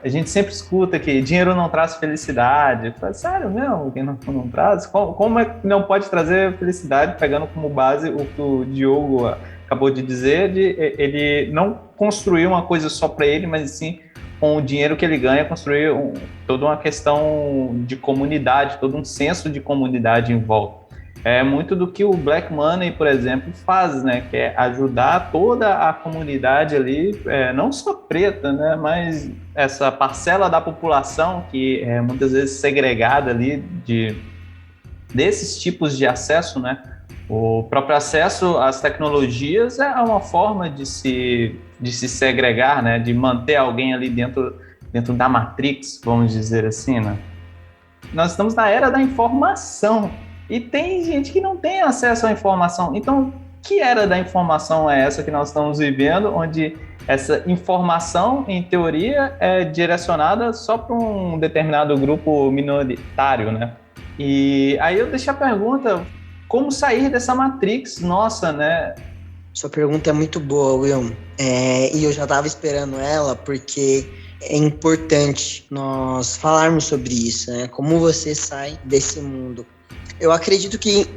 A gente sempre escuta que dinheiro não traz felicidade. Sério mesmo? Que não traz? Como é que não pode trazer felicidade, pegando como base o que o Diogo acabou de dizer, ele não construir uma coisa só para ele, mas sim com o dinheiro que ele ganha, construir toda uma questão de comunidade, todo um senso de comunidade em volta. É muito do que o Black Money, por exemplo, faz, né? Que é ajudar toda a comunidade ali, não só preta, né? Mas essa parcela da população que é muitas vezes segregada ali desses tipos de acesso, né? O próprio acesso às tecnologias é uma forma de se segregar, né? De manter alguém ali dentro da Matrix, vamos dizer assim, né? Nós estamos na era da informação. E tem gente que não tem acesso à informação. Então, que era da informação é essa que nós estamos vivendo, onde essa informação, em teoria, é direcionada só para um determinado grupo minoritário, né? E aí eu deixo a pergunta, como sair dessa Matrix nossa, né? Sua pergunta é muito boa, Will. E eu já estava esperando ela, porque é importante nós falarmos sobre isso, né? Como você sai desse mundo. Eu acredito que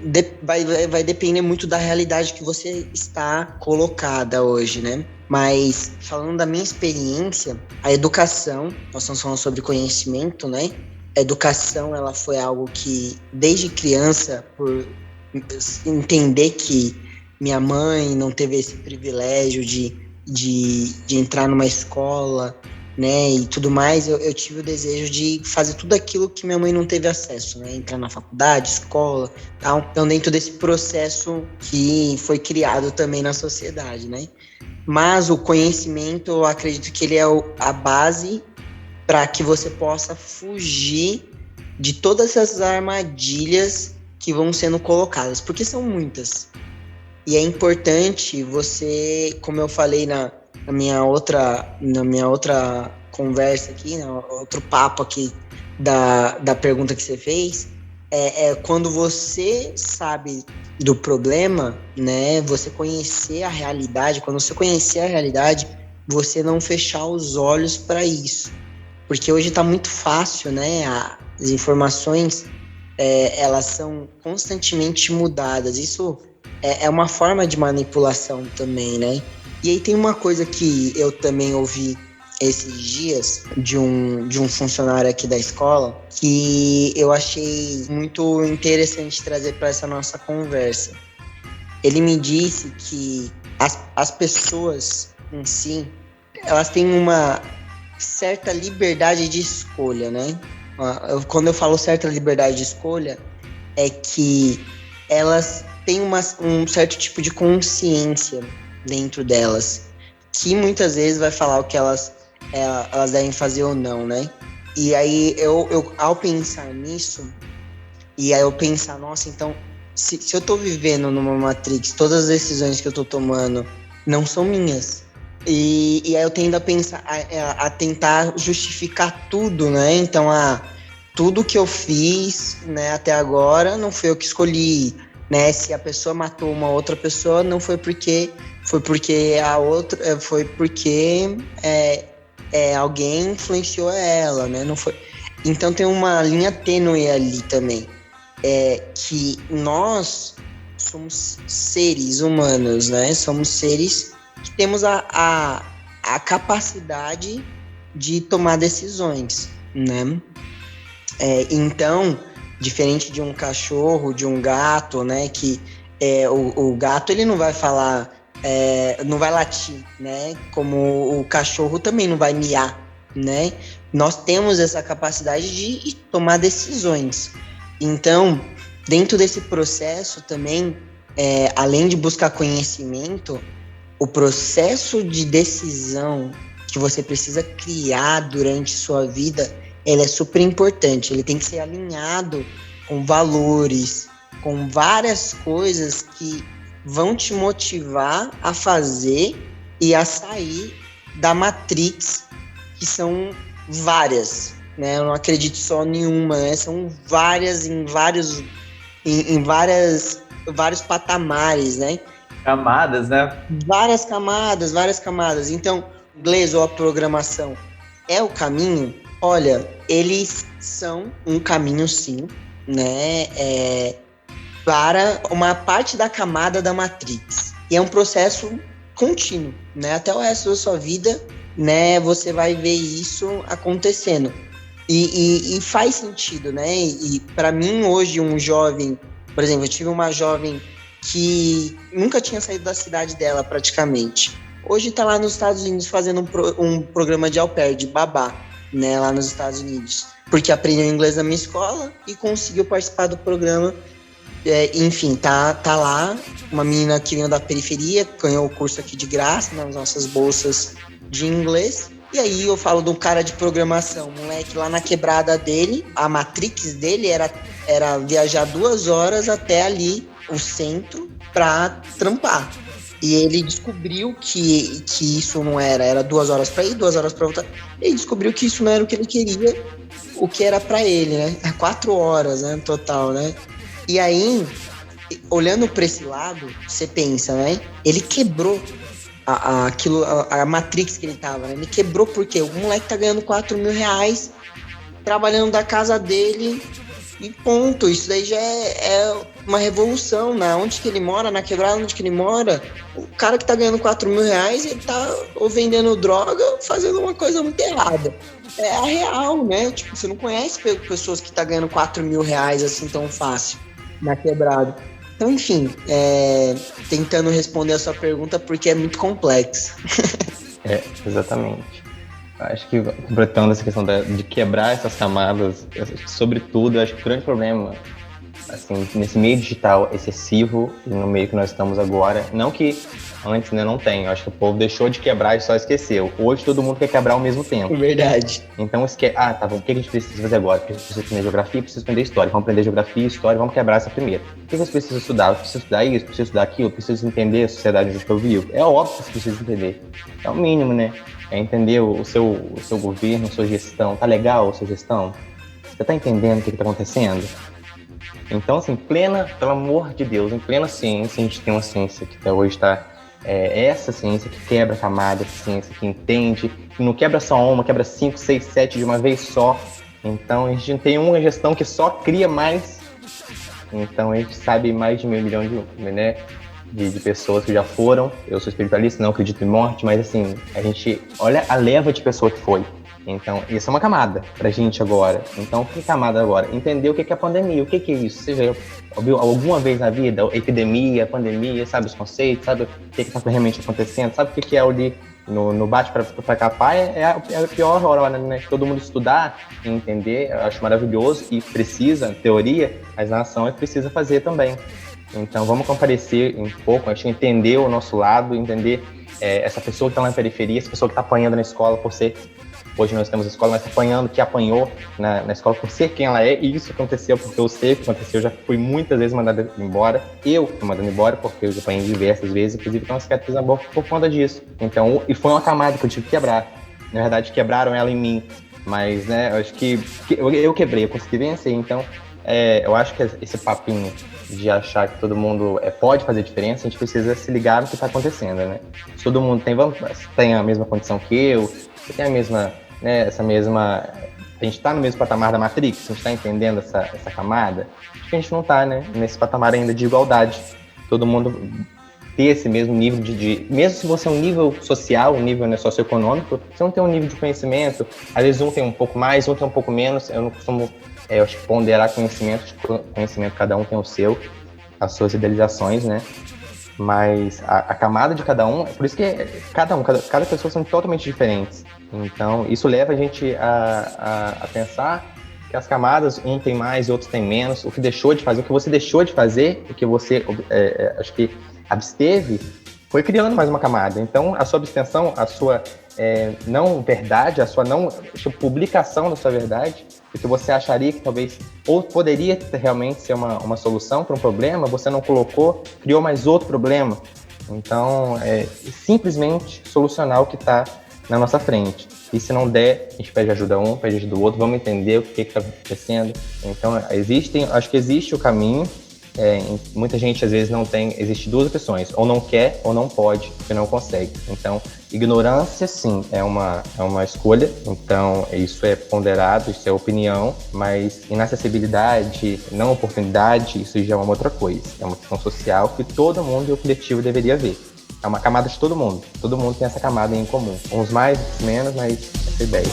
vai depender muito da realidade que você está colocada hoje, né? Mas, falando da minha experiência, a educação, nós estamos falando sobre conhecimento, né? A educação, ela foi algo que, desde criança, por entender que minha mãe não teve esse privilégio de entrar numa escola, né, e tudo mais, eu tive o desejo de fazer tudo aquilo que minha mãe não teve acesso, né, entrar na faculdade, escola, tal. Então, dentro desse processo que foi criado também na sociedade, né, mas o conhecimento, eu acredito que ele é a base para que você possa fugir de todas essas armadilhas que vão sendo colocadas, porque são muitas. E é importante você, como eu falei na minha outra conversa aqui, outro papo aqui da pergunta que você fez, quando você sabe do problema, né, você conhecer a realidade, quando você conhecer a realidade, você não fechar os olhos para isso. Porque hoje está muito fácil, né, as informações, elas são constantemente mudadas. Isso é uma forma de manipulação também, né? E aí tem uma coisa que eu também ouvi esses dias de um funcionário aqui da escola que eu achei muito interessante trazer para essa nossa conversa. Ele me disse que as pessoas em si, elas têm uma certa liberdade de escolha, né? Quando eu falo certa liberdade de escolha, é que elas têm um certo tipo de consciência dentro delas, que muitas vezes vai falar o que elas devem fazer ou não, né? E aí, eu ao pensar nisso, e aí eu pensar, nossa, então, se eu tô vivendo numa Matrix, todas as decisões que eu tô tomando não são minhas. E aí eu tendo a pensar, a tentar justificar tudo, né? Então, tudo que eu fiz, né, até agora não foi eu que escolhi, né? Se a pessoa matou uma outra pessoa, não foi porque a outra, foi porque alguém influenciou ela, né? Não foi. Então tem uma linha tênue ali também, que nós somos seres humanos, né? Somos seres que temos a capacidade de tomar decisões, né? Então, diferente de um cachorro, de um gato, né? Que o gato ele não vai falar, não vai latir, né? Como o cachorro também não vai miar, né? Nós temos essa capacidade de tomar decisões. Então, dentro desse processo também, além de buscar conhecimento, o processo de decisão que você precisa criar durante sua vida, ele é super importante. Ele tem que ser alinhado com valores, com várias coisas que vão te motivar a fazer e a sair da Matrix, que são várias, né? Eu não acredito só em uma, né? São várias, em vários patamares, né? Camadas, né? Várias camadas. Então, o inglês ou a programação é o caminho? Olha, eles são um caminho, sim, né? Para uma parte da camada da Matrix. E é um processo contínuo, né? Até o resto da sua vida, né? Você vai ver isso acontecendo. E faz sentido, né? E para mim, hoje, um jovem... Por exemplo, eu tive uma jovem que nunca tinha saído da cidade dela, praticamente. Hoje está lá nos Estados Unidos fazendo um programa de au pair, de babá, né? Lá nos Estados Unidos. Porque aprendeu inglês na minha escola e conseguiu participar do programa. Enfim, tá lá, uma menina que veio da periferia, ganhou o curso aqui de graça, nas nossas bolsas de inglês. E aí eu falo de um cara de programação, moleque lá na quebrada dele, a Matrix dele era viajar 2 horas até ali, o centro, pra trampar. E ele descobriu que isso não era 2 horas pra ir, 2 horas pra voltar. Ele descobriu que isso não era o que ele queria, o que era pra ele, né? 4 horas, né, no total, né? E aí, olhando para esse lado, você pensa, né? Ele quebrou a Matrix que ele tava, né? Ele quebrou porque o moleque tá ganhando R$4.000 trabalhando da casa dele e ponto. Isso daí já é uma revolução, né? Onde que ele mora, na quebrada onde que ele mora, o cara que tá ganhando R$4.000, ele tá ou vendendo droga ou fazendo uma coisa muito errada. É a real, né? Tipo, você não conhece pessoas que tá ganhando R$4.000 assim tão fácil na quebrada. Então, enfim, tentando responder a sua pergunta porque é muito complexo. Exatamente. Acho que, completando essa questão de quebrar essas camadas, sobretudo, acho que o grande problema, assim, nesse meio digital excessivo, e no meio que nós estamos agora, não que antes, né, não tem, eu acho que o povo deixou de quebrar e só esqueceu. Hoje todo mundo quer quebrar ao mesmo tempo. Verdade. Então, tá bom, o que a gente precisa fazer agora? Precisa aprender geografia, precisa aprender história. Vamos aprender geografia e história, vamos quebrar essa primeira. O que você precisa estudar? Eu preciso estudar isso, preciso estudar aquilo, preciso entender a sociedade onde eu vivo. É óbvio que você precisa entender. É o mínimo, né? É entender o seu governo, a sua gestão. Tá legal a sua gestão? Você tá entendendo o que tá acontecendo? Então, assim, pelo amor de Deus, em plena ciência, a gente tem uma ciência que até hoje está... essa ciência que quebra camada, essa ciência que entende, que não quebra só uma, quebra 5, 6, 7 de uma vez só. Então, a gente tem uma gestão que só cria mais. Então, a gente sabe mais de 1 milhão de pessoas que já foram. Eu sou espiritualista, não acredito em morte, mas assim, a gente olha a leva de pessoa que foi. Então, isso é uma camada pra gente agora. Então, que camada agora? Entender o que é a pandemia, o que é isso? Você já ouviu alguma vez na vida? Epidemia, pandemia, sabe os conceitos, sabe o que está realmente acontecendo? Sabe o que é ali no bate para capar é a pior hora, né? Todo mundo estudar e entender, eu acho maravilhoso e precisa, teoria, mas na ação é precisa fazer também. Então vamos comparecer um pouco, acho que entender o nosso lado, entender essa pessoa que está lá na periferia, essa pessoa que está apanhando na escola por ser, hoje nós temos a escola, mas apanhando, que apanhou na escola por ser quem ela é, e isso aconteceu porque eu sei o que aconteceu, eu já fui muitas vezes mandado embora, eu fui mandado embora porque eu já apanhei diversas vezes, inclusive tem uma cicatriz na boca por conta disso. Então, e foi uma camada que eu tive que quebrar. Na verdade, quebraram ela em mim, mas, né, eu acho que eu quebrei, eu consegui vencer. Então, eu acho que esse papinho de achar que todo mundo pode fazer diferença, a gente precisa se ligar no que está acontecendo, né? Se todo mundo tem a mesma condição que eu, tem a mesma, né, a gente está no mesmo patamar da Matrix, a gente está entendendo essa camada, acho que a gente não está, né, nesse patamar ainda de igualdade, todo mundo ter esse mesmo nível mesmo se você é um nível social, um nível, né, socioeconômico, você não tem um nível de conhecimento, às vezes um tem um pouco mais, outro tem um pouco menos, eu não costumo eu acho que ponderar conhecimento, cada um tem o seu, as suas idealizações, né? Mas a camada de cada um, por isso que cada pessoa são totalmente diferentes. Então, isso leva a gente a pensar que as camadas, um tem mais e outros tem menos, o que você deixou de fazer, o que você, acho que absteve, foi criando mais uma camada. Então, a sua abstenção, a sua não verdade, a sua não publicação da sua verdade, porque você acharia que talvez, ou poderia realmente ser uma solução para um problema, você não colocou, criou mais outro problema. Então, simplesmente solucionar o que está na nossa frente. E se não der, a gente pede ajuda um, pede ajuda do outro, vamos entender o que está acontecendo. Então, acho que existe o caminho. Muita gente às vezes não tem, existe duas opções, ou não quer ou não pode, porque não consegue. Então, ignorância sim, é uma escolha, então isso é ponderado, isso é opinião, mas inacessibilidade, não oportunidade, isso já é uma outra coisa, é uma questão social que todo mundo e o coletivo deveria ver. É uma camada de todo mundo tem essa camada em comum, uns mais, outros menos, mas essa é a ideia.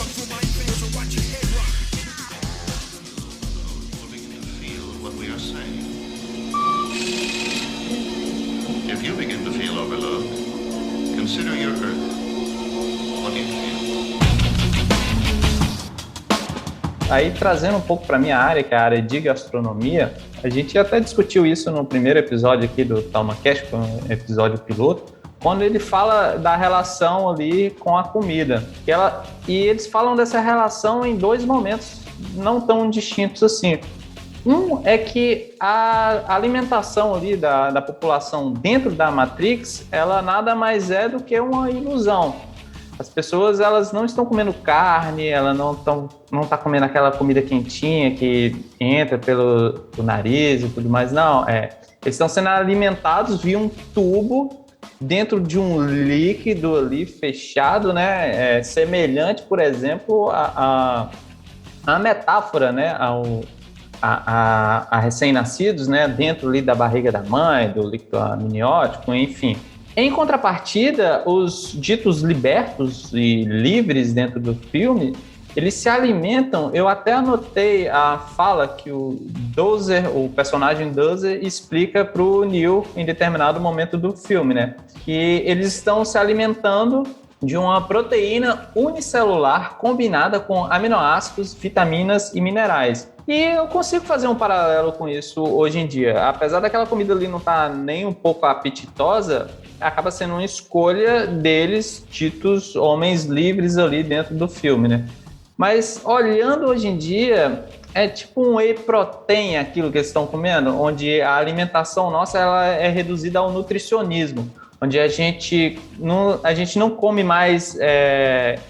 If you begin to feel overlooked, consider your Earth. What do you feel? Aí, trazendo um pouco para minha área, que é a área de gastronomia, a gente até discutiu isso no primeiro episódio aqui do TalmaCast, que foi um episódio piloto, quando ele fala da relação ali com a comida. E eles falam dessa relação em dois momentos não tão distintos assim. Um é que a alimentação ali da população dentro da Matrix, ela nada mais é do que uma ilusão. As pessoas, elas não estão comendo carne, ela não tá comendo aquela comida quentinha que entra pelo nariz e tudo mais, não. Eles estão sendo alimentados via um tubo dentro de um líquido ali fechado, né? Semelhante, por exemplo, a metáfora, né? A recém-nascidos, né, dentro ali da barriga da mãe, do líquido amniótico, enfim. Em contrapartida, os ditos libertos e livres dentro do filme, eles se alimentam, eu até anotei a fala que o personagem Dozer explica para o Neo em determinado momento do filme, né, que eles estão se alimentando de uma proteína unicelular combinada com aminoácidos, vitaminas e minerais. E eu consigo fazer um paralelo com isso hoje em dia. Apesar daquela comida ali não estar nem um pouco apetitosa, acaba sendo uma escolha deles, ditos homens livres ali dentro do filme, né? Mas olhando hoje em dia, é tipo um whey protein aquilo que eles estão comendo, onde a alimentação nossa ela é reduzida ao nutricionismo, onde a gente não come mais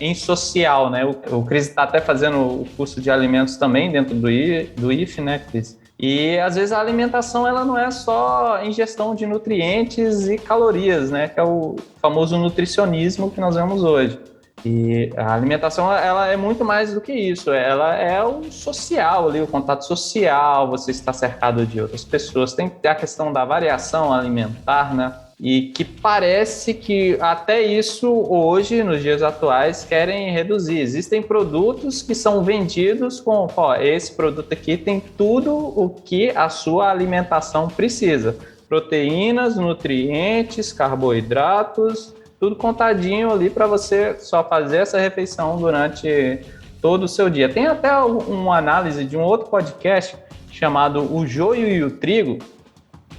em social, né? O Cris está até fazendo o curso de alimentos também dentro do IF, né, Cris? E às vezes a alimentação ela não é só ingestão de nutrientes e calorias, né? Que é o famoso nutricionismo que nós vemos hoje. E a alimentação ela é muito mais do que isso, ela é o social ali, o contato social, você está cercado de outras pessoas, tem a questão da variação alimentar, né? E que parece que até isso hoje, nos dias atuais, querem reduzir. Existem produtos que são vendidos com, esse produto aqui tem tudo o que a sua alimentação precisa. Proteínas, nutrientes, carboidratos, tudo contadinho ali para você só fazer essa refeição durante todo o seu dia. Tem até uma análise de um outro podcast chamado O Joio e o Trigo.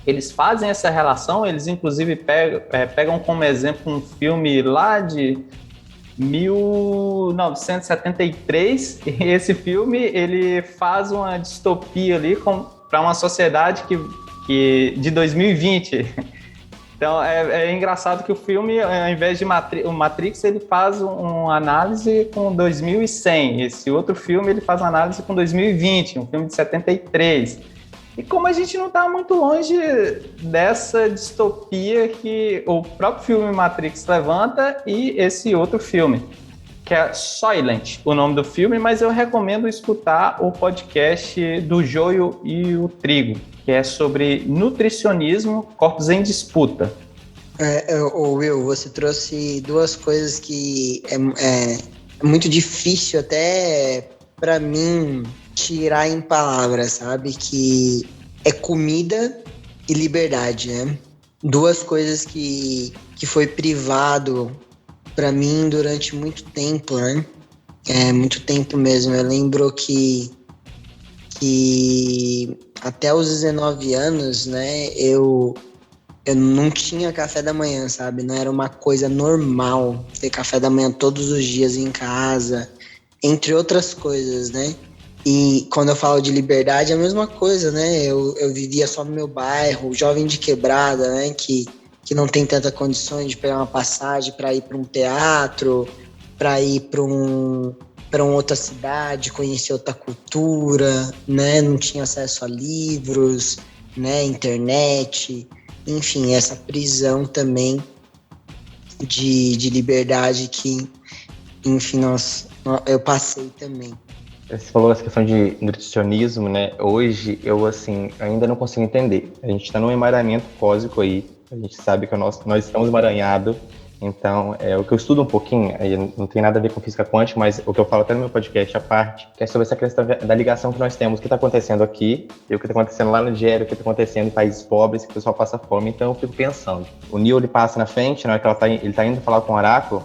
Eles fazem essa relação, eles inclusive pegam como exemplo um filme lá de 1973, e esse filme ele faz uma distopia ali para uma sociedade que de 2020. Então é engraçado que o filme, ao invés de o Matrix, ele faz uma análise com 2100. Esse outro filme ele faz uma análise com 2020, um filme de 73. E como a gente não está muito longe dessa distopia que o próprio filme Matrix levanta e esse outro filme, que é Soylent, o nome do filme, mas eu recomendo escutar o podcast do Joio e o Trigo, que é sobre nutricionismo, corpos em disputa. Will, você trouxe duas coisas que é muito difícil até para mim tirar em palavras, sabe? Que é comida e liberdade, né? Duas coisas que foi privado para mim durante muito tempo, né? Muito tempo mesmo. Eu lembro que até os 19 anos, né, eu não tinha café da manhã, sabe? Não era uma coisa normal ter café da manhã todos os dias em casa, entre outras coisas, né? E quando eu falo de liberdade, é a mesma coisa, né? Eu vivia só no meu bairro, jovem de quebrada, né? Que não tem tanta condições de pegar uma passagem para ir para um teatro, para ir para uma outra cidade, conhecer outra cultura, né? Não tinha acesso a livros, né? Internet, enfim, essa prisão também de liberdade que, enfim, eu passei também. Você falou essa questão de nutricionismo, né? Hoje, eu, assim, ainda não consigo entender. A gente está num emaranhamento cósmico aí. A gente sabe que nós estamos emaranhados. Então, o que eu estudo um pouquinho, não tem nada a ver com física quântica, mas o que eu falo até no meu podcast, a parte, que é sobre essa questão da ligação que nós temos, o que está acontecendo aqui, e o que está acontecendo lá no Nigéria, o que está acontecendo em países pobres, que o pessoal passa fome. Então, eu fico pensando. O Neo, ele passa na frente, na hora que ele está indo falar com o Oráculo,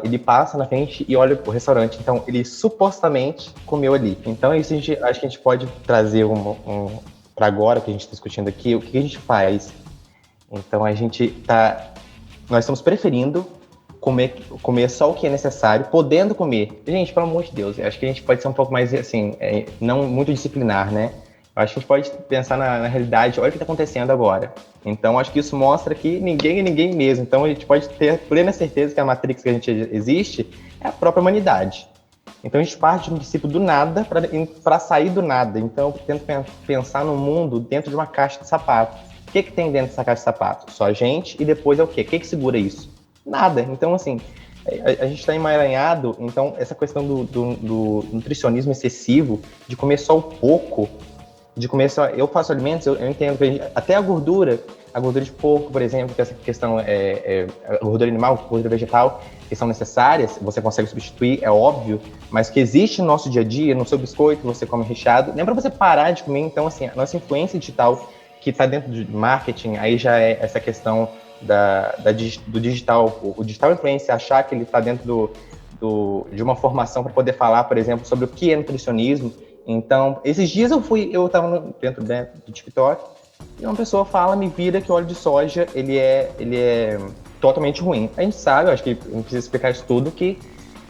ele passa na frente e olha o restaurante. Então, ele supostamente comeu ali. Então, isso acho que a gente pode trazer para agora, que a gente está discutindo aqui, o que a gente faz. Então, nós estamos preferindo comer só o que é necessário, podendo comer. Gente, pelo amor de Deus, acho que a gente pode ser um pouco mais, assim, não muito disciplinar, né? Eu acho que a gente pode pensar na realidade, olha o que está acontecendo agora. Então, acho que isso mostra que ninguém é ninguém mesmo. Então, a gente pode ter plena certeza que a Matrix que a gente existe é a própria humanidade. Então, a gente parte de um princípio do nada para sair do nada. Então, eu tento pensar no mundo dentro de uma caixa de sapato. O que tem dentro dessa caixa de sapato? Só a gente, e depois é o quê? O que segura isso? Nada. Então, assim, a gente está emaranhado, então essa questão do nutricionismo excessivo, de comer só um pouco, de comer só... Eu faço alimentos, eu entendo que até a gordura de porco, por exemplo, que essa questão a gordura animal, a gordura vegetal, que são necessárias, você consegue substituir, é óbvio, mas que existe no nosso dia a dia, no seu biscoito, você come recheado, não é para você parar de comer. Então, assim, a nossa influência digital, que está dentro de marketing, aí já é essa questão do digital, o digital influencer achar que ele está dentro de uma formação para poder falar, por exemplo, sobre o que é nutricionismo. Então, esses dias eu estava dentro do TikTok e uma pessoa me vira que o óleo de soja, ele é totalmente ruim. A gente sabe, eu acho que não precisa explicar isso tudo, que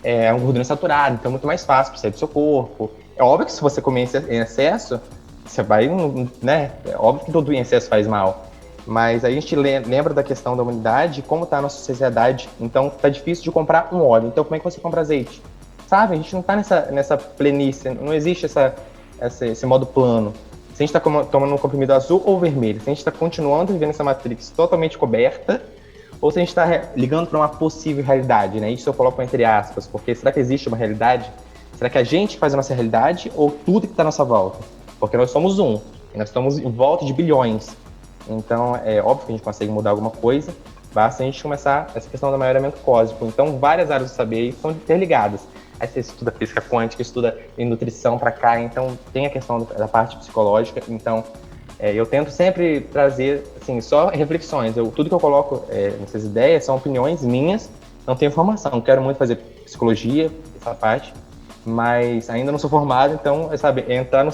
é uma gordura saturada, então é muito mais fácil para sair do seu corpo. É óbvio que se você comer em excesso, você vai, né? É óbvio que tudo em excesso faz mal. Mas a gente lembra da questão da humanidade, como está a nossa sociedade. Então, tá difícil de comprar um óleo. Então, como é que você compra azeite? Sabe? A gente não tá nessa planície. Não existe esse modo plano. Se a gente está tomando um comprimido azul ou vermelho, se a gente está continuando vivendo essa Matrix totalmente coberta, ou se a gente está ligando para uma possível realidade, né? Isso eu coloco entre aspas, porque será que existe uma realidade? Será que a gente faz a nossa realidade ou tudo que está à nossa volta? Porque nós somos e nós estamos em volta de bilhões. Então, é óbvio que a gente consegue mudar alguma coisa, basta a gente começar essa questão do maioramento cósmico. Então, várias áreas do saber estão interligadas. Aí você estuda física quântica, estuda em nutrição para cá, então tem a questão da parte psicológica. Então, Eu tento sempre trazer, assim, só reflexões. Tudo que eu coloco nessas ideias são opiniões minhas, não tenho formação. Quero muito fazer psicologia, essa parte, mas ainda não sou formado, então, sabe, entrar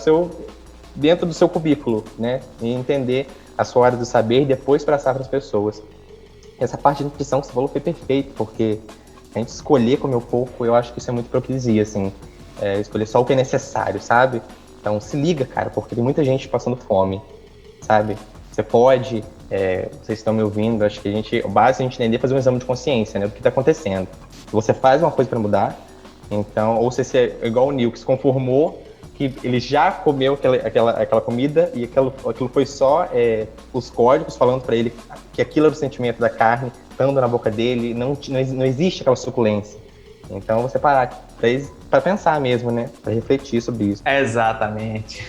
dentro do seu cubículo, né? E entender a sua área do saber e depois passar para as pessoas. Essa parte de nutrição que você falou foi perfeito, porque a gente escolher comer pouco, eu acho que isso é muito hipocrisia, assim. Escolher só o que é necessário, sabe? Então se liga, cara, porque tem muita gente passando fome, sabe? Você pode, vocês estão me ouvindo, acho que o básico é a gente entender fazer um exame de consciência, né? Do que está acontecendo. Se você faz uma coisa para mudar, então, ou se você é igual o Neil, que se conformou, que ele já comeu aquela comida e aquilo foi só os códigos falando para ele que aquilo era o sentimento da carne, estando na boca dele, não existe aquela suculência. Então você parar para pensar mesmo, né? Para refletir sobre isso. Exatamente.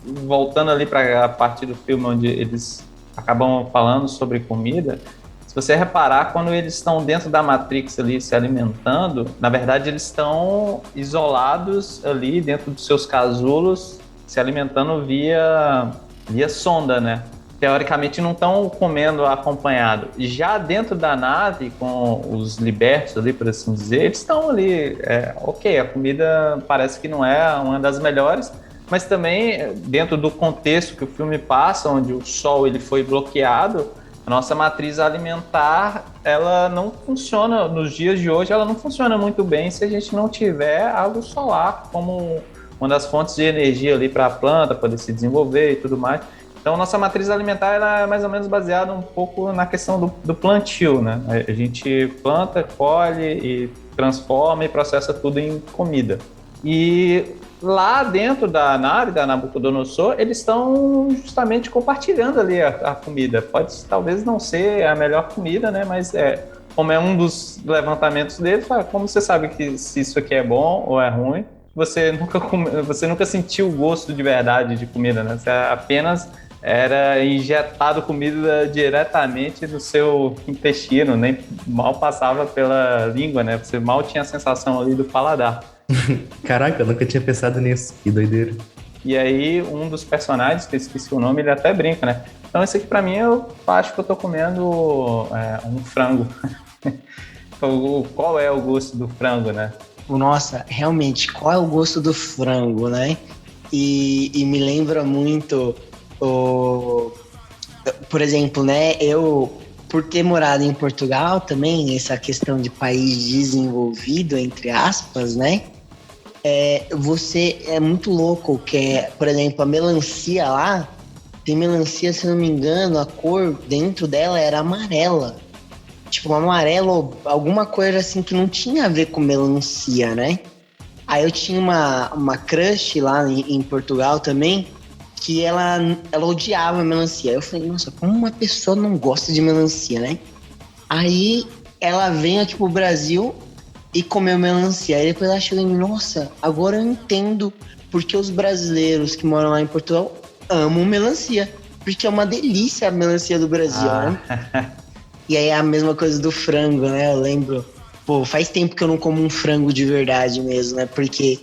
Voltando ali para a parte do filme onde eles acabam falando sobre comida, se você reparar, quando eles estão dentro da Matrix ali se alimentando, na verdade eles estão isolados ali dentro dos seus casulos, se alimentando via sonda, né? Teoricamente não estão comendo acompanhado. Já dentro da nave, com os libertos ali, por assim dizer, eles estão ali, ok, a comida parece que não é uma das melhores, mas também dentro do contexto que o filme passa, onde o sol ele foi bloqueado, a nossa matriz alimentar, ela não funciona, nos dias de hoje, ela não funciona muito bem se a gente não tiver a luz solar como uma das fontes de energia ali para a planta poder se desenvolver e tudo mais. Então, nossa matriz alimentar ela é mais ou menos baseada um pouco na questão do plantio, né? A gente planta, colhe e transforma e processa tudo em comida. E lá dentro da nave, da Nabucodonosor, eles estão justamente compartilhando ali a comida. Talvez não ser a melhor comida, né? Mas como é um dos levantamentos deles, como você sabe que se isso aqui é bom ou é ruim, você nunca sentiu o gosto de verdade de comida, né? Você apenas era injetado comida diretamente no seu intestino, nem mal passava pela língua, né? Você mal tinha a sensação ali do paladar. Caraca, eu nunca tinha pensado nisso, que doideira. E aí, um dos personagens, que eu esqueci o nome, ele até brinca, né? Então, esse aqui pra mim, eu acho que eu tô comendo um frango. Qual é o gosto do frango, né? Nossa, realmente, qual é o gosto do frango, né? E me lembra muito por exemplo, né? Eu, por ter morado em Portugal também, essa questão de país desenvolvido, entre aspas, né? Você é muito louco, por exemplo, a melancia lá, tem melancia, se não me engano, a cor dentro dela era amarela. Tipo, um amarelo, alguma coisa assim que não tinha a ver com melancia, né? Aí eu tinha uma crush lá em Portugal também, que ela odiava melancia. Eu falei, nossa, como uma pessoa não gosta de melancia, né? Aí ela veio aqui pro Brasil e comeu melancia. Aí depois ela chegou e nossa, agora eu entendo porque os brasileiros que moram lá em Portugal amam melancia. Porque é uma delícia a melancia do Brasil, né? E aí é a mesma coisa do frango, né? Eu lembro, faz tempo que eu não como um frango de verdade mesmo, né? Porque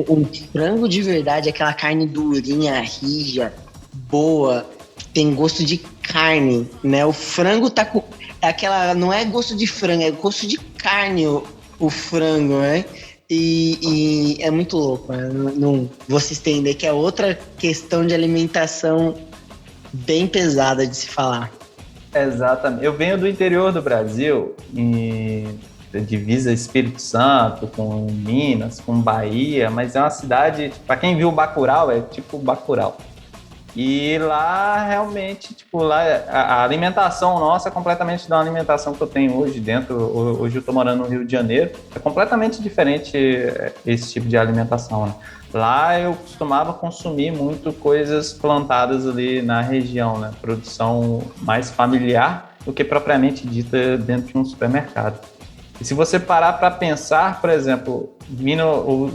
um frango de verdade, aquela carne durinha, rija, boa, tem gosto de carne, né? O frango tá com... não é gosto de frango, é gosto de carne o frango, né? E é muito louco, né? Não vou se estender, que é outra questão de alimentação bem pesada de se falar. Exatamente. Eu venho do interior do Brasil, divisa Espírito Santo, com Minas, com Bahia, mas é uma cidade, para quem viu Bacurau, é tipo Bacurau. E lá, realmente, lá a alimentação nossa é completamente da alimentação que eu tenho hoje dentro. Hoje eu estou morando no Rio de Janeiro. É completamente diferente esse tipo de alimentação, né? Lá eu costumava consumir muito coisas plantadas ali na região, né? Produção mais familiar do que propriamente dita dentro de um supermercado. E se você parar para pensar, por exemplo,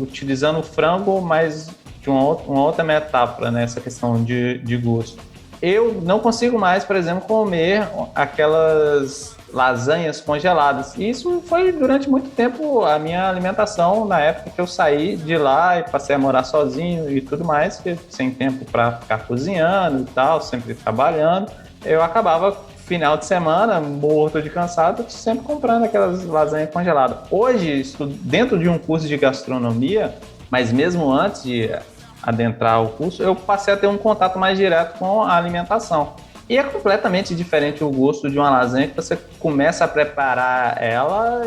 utilizando o frango, mas de uma outra metáfora, né? Essa questão de gosto. eu não consigo mais, por exemplo, comer aquelas lasanhas congeladas. E isso foi durante muito tempo a minha alimentação, na época que eu saí de lá e passei a morar sozinho e tudo mais, sem tempo para ficar cozinhando e tal, sempre trabalhando. Eu acabava, final de semana, morto de cansado, sempre comprando aquelas lasanhas congeladas. Hoje, dentro de um curso de gastronomia, mas mesmo antes de adentrar o curso, eu passei a ter um contato mais direto com a alimentação. E é completamente diferente o gosto de uma lasanha que você começa a preparar ela,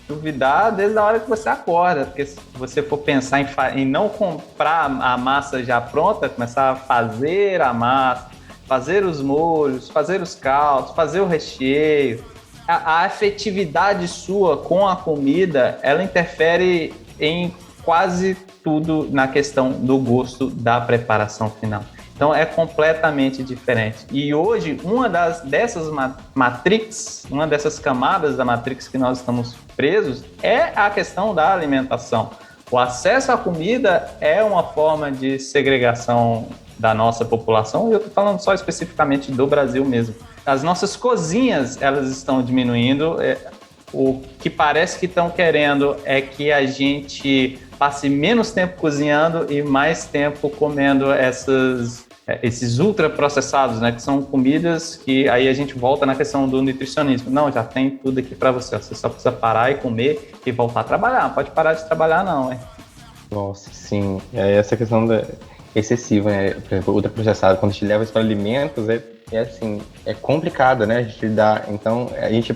duvidar desde a hora que você acorda, porque se você for pensar em não comprar a massa já pronta, começar a fazer a massa, fazer os molhos, fazer os caldos, fazer o recheio, a afetividade sua com a comida, ela interfere em quase tudo na questão do gosto da preparação final. Então é completamente diferente. E hoje, uma dessas matrix, uma dessas camadas da matrix que nós estamos presos é a questão da alimentação. O acesso à comida é uma forma de segregação da nossa população, e eu estou falando só especificamente do Brasil mesmo. As nossas cozinhas, elas estão diminuindo. O que parece que estão querendo é que a gente passe menos tempo cozinhando e mais tempo comendo esses ultraprocessados, né? Que são comidas que aí a gente volta na questão do nutricionismo. Não, já tem tudo aqui para você. Você só precisa parar e comer e voltar a trabalhar. Não pode parar de trabalhar, não, hein? Nossa, sim. Essa questão excessiva, né? Por exemplo, ultraprocessado, quando a gente leva isso para alimentos, é complicado, né? A gente dá, então, a gente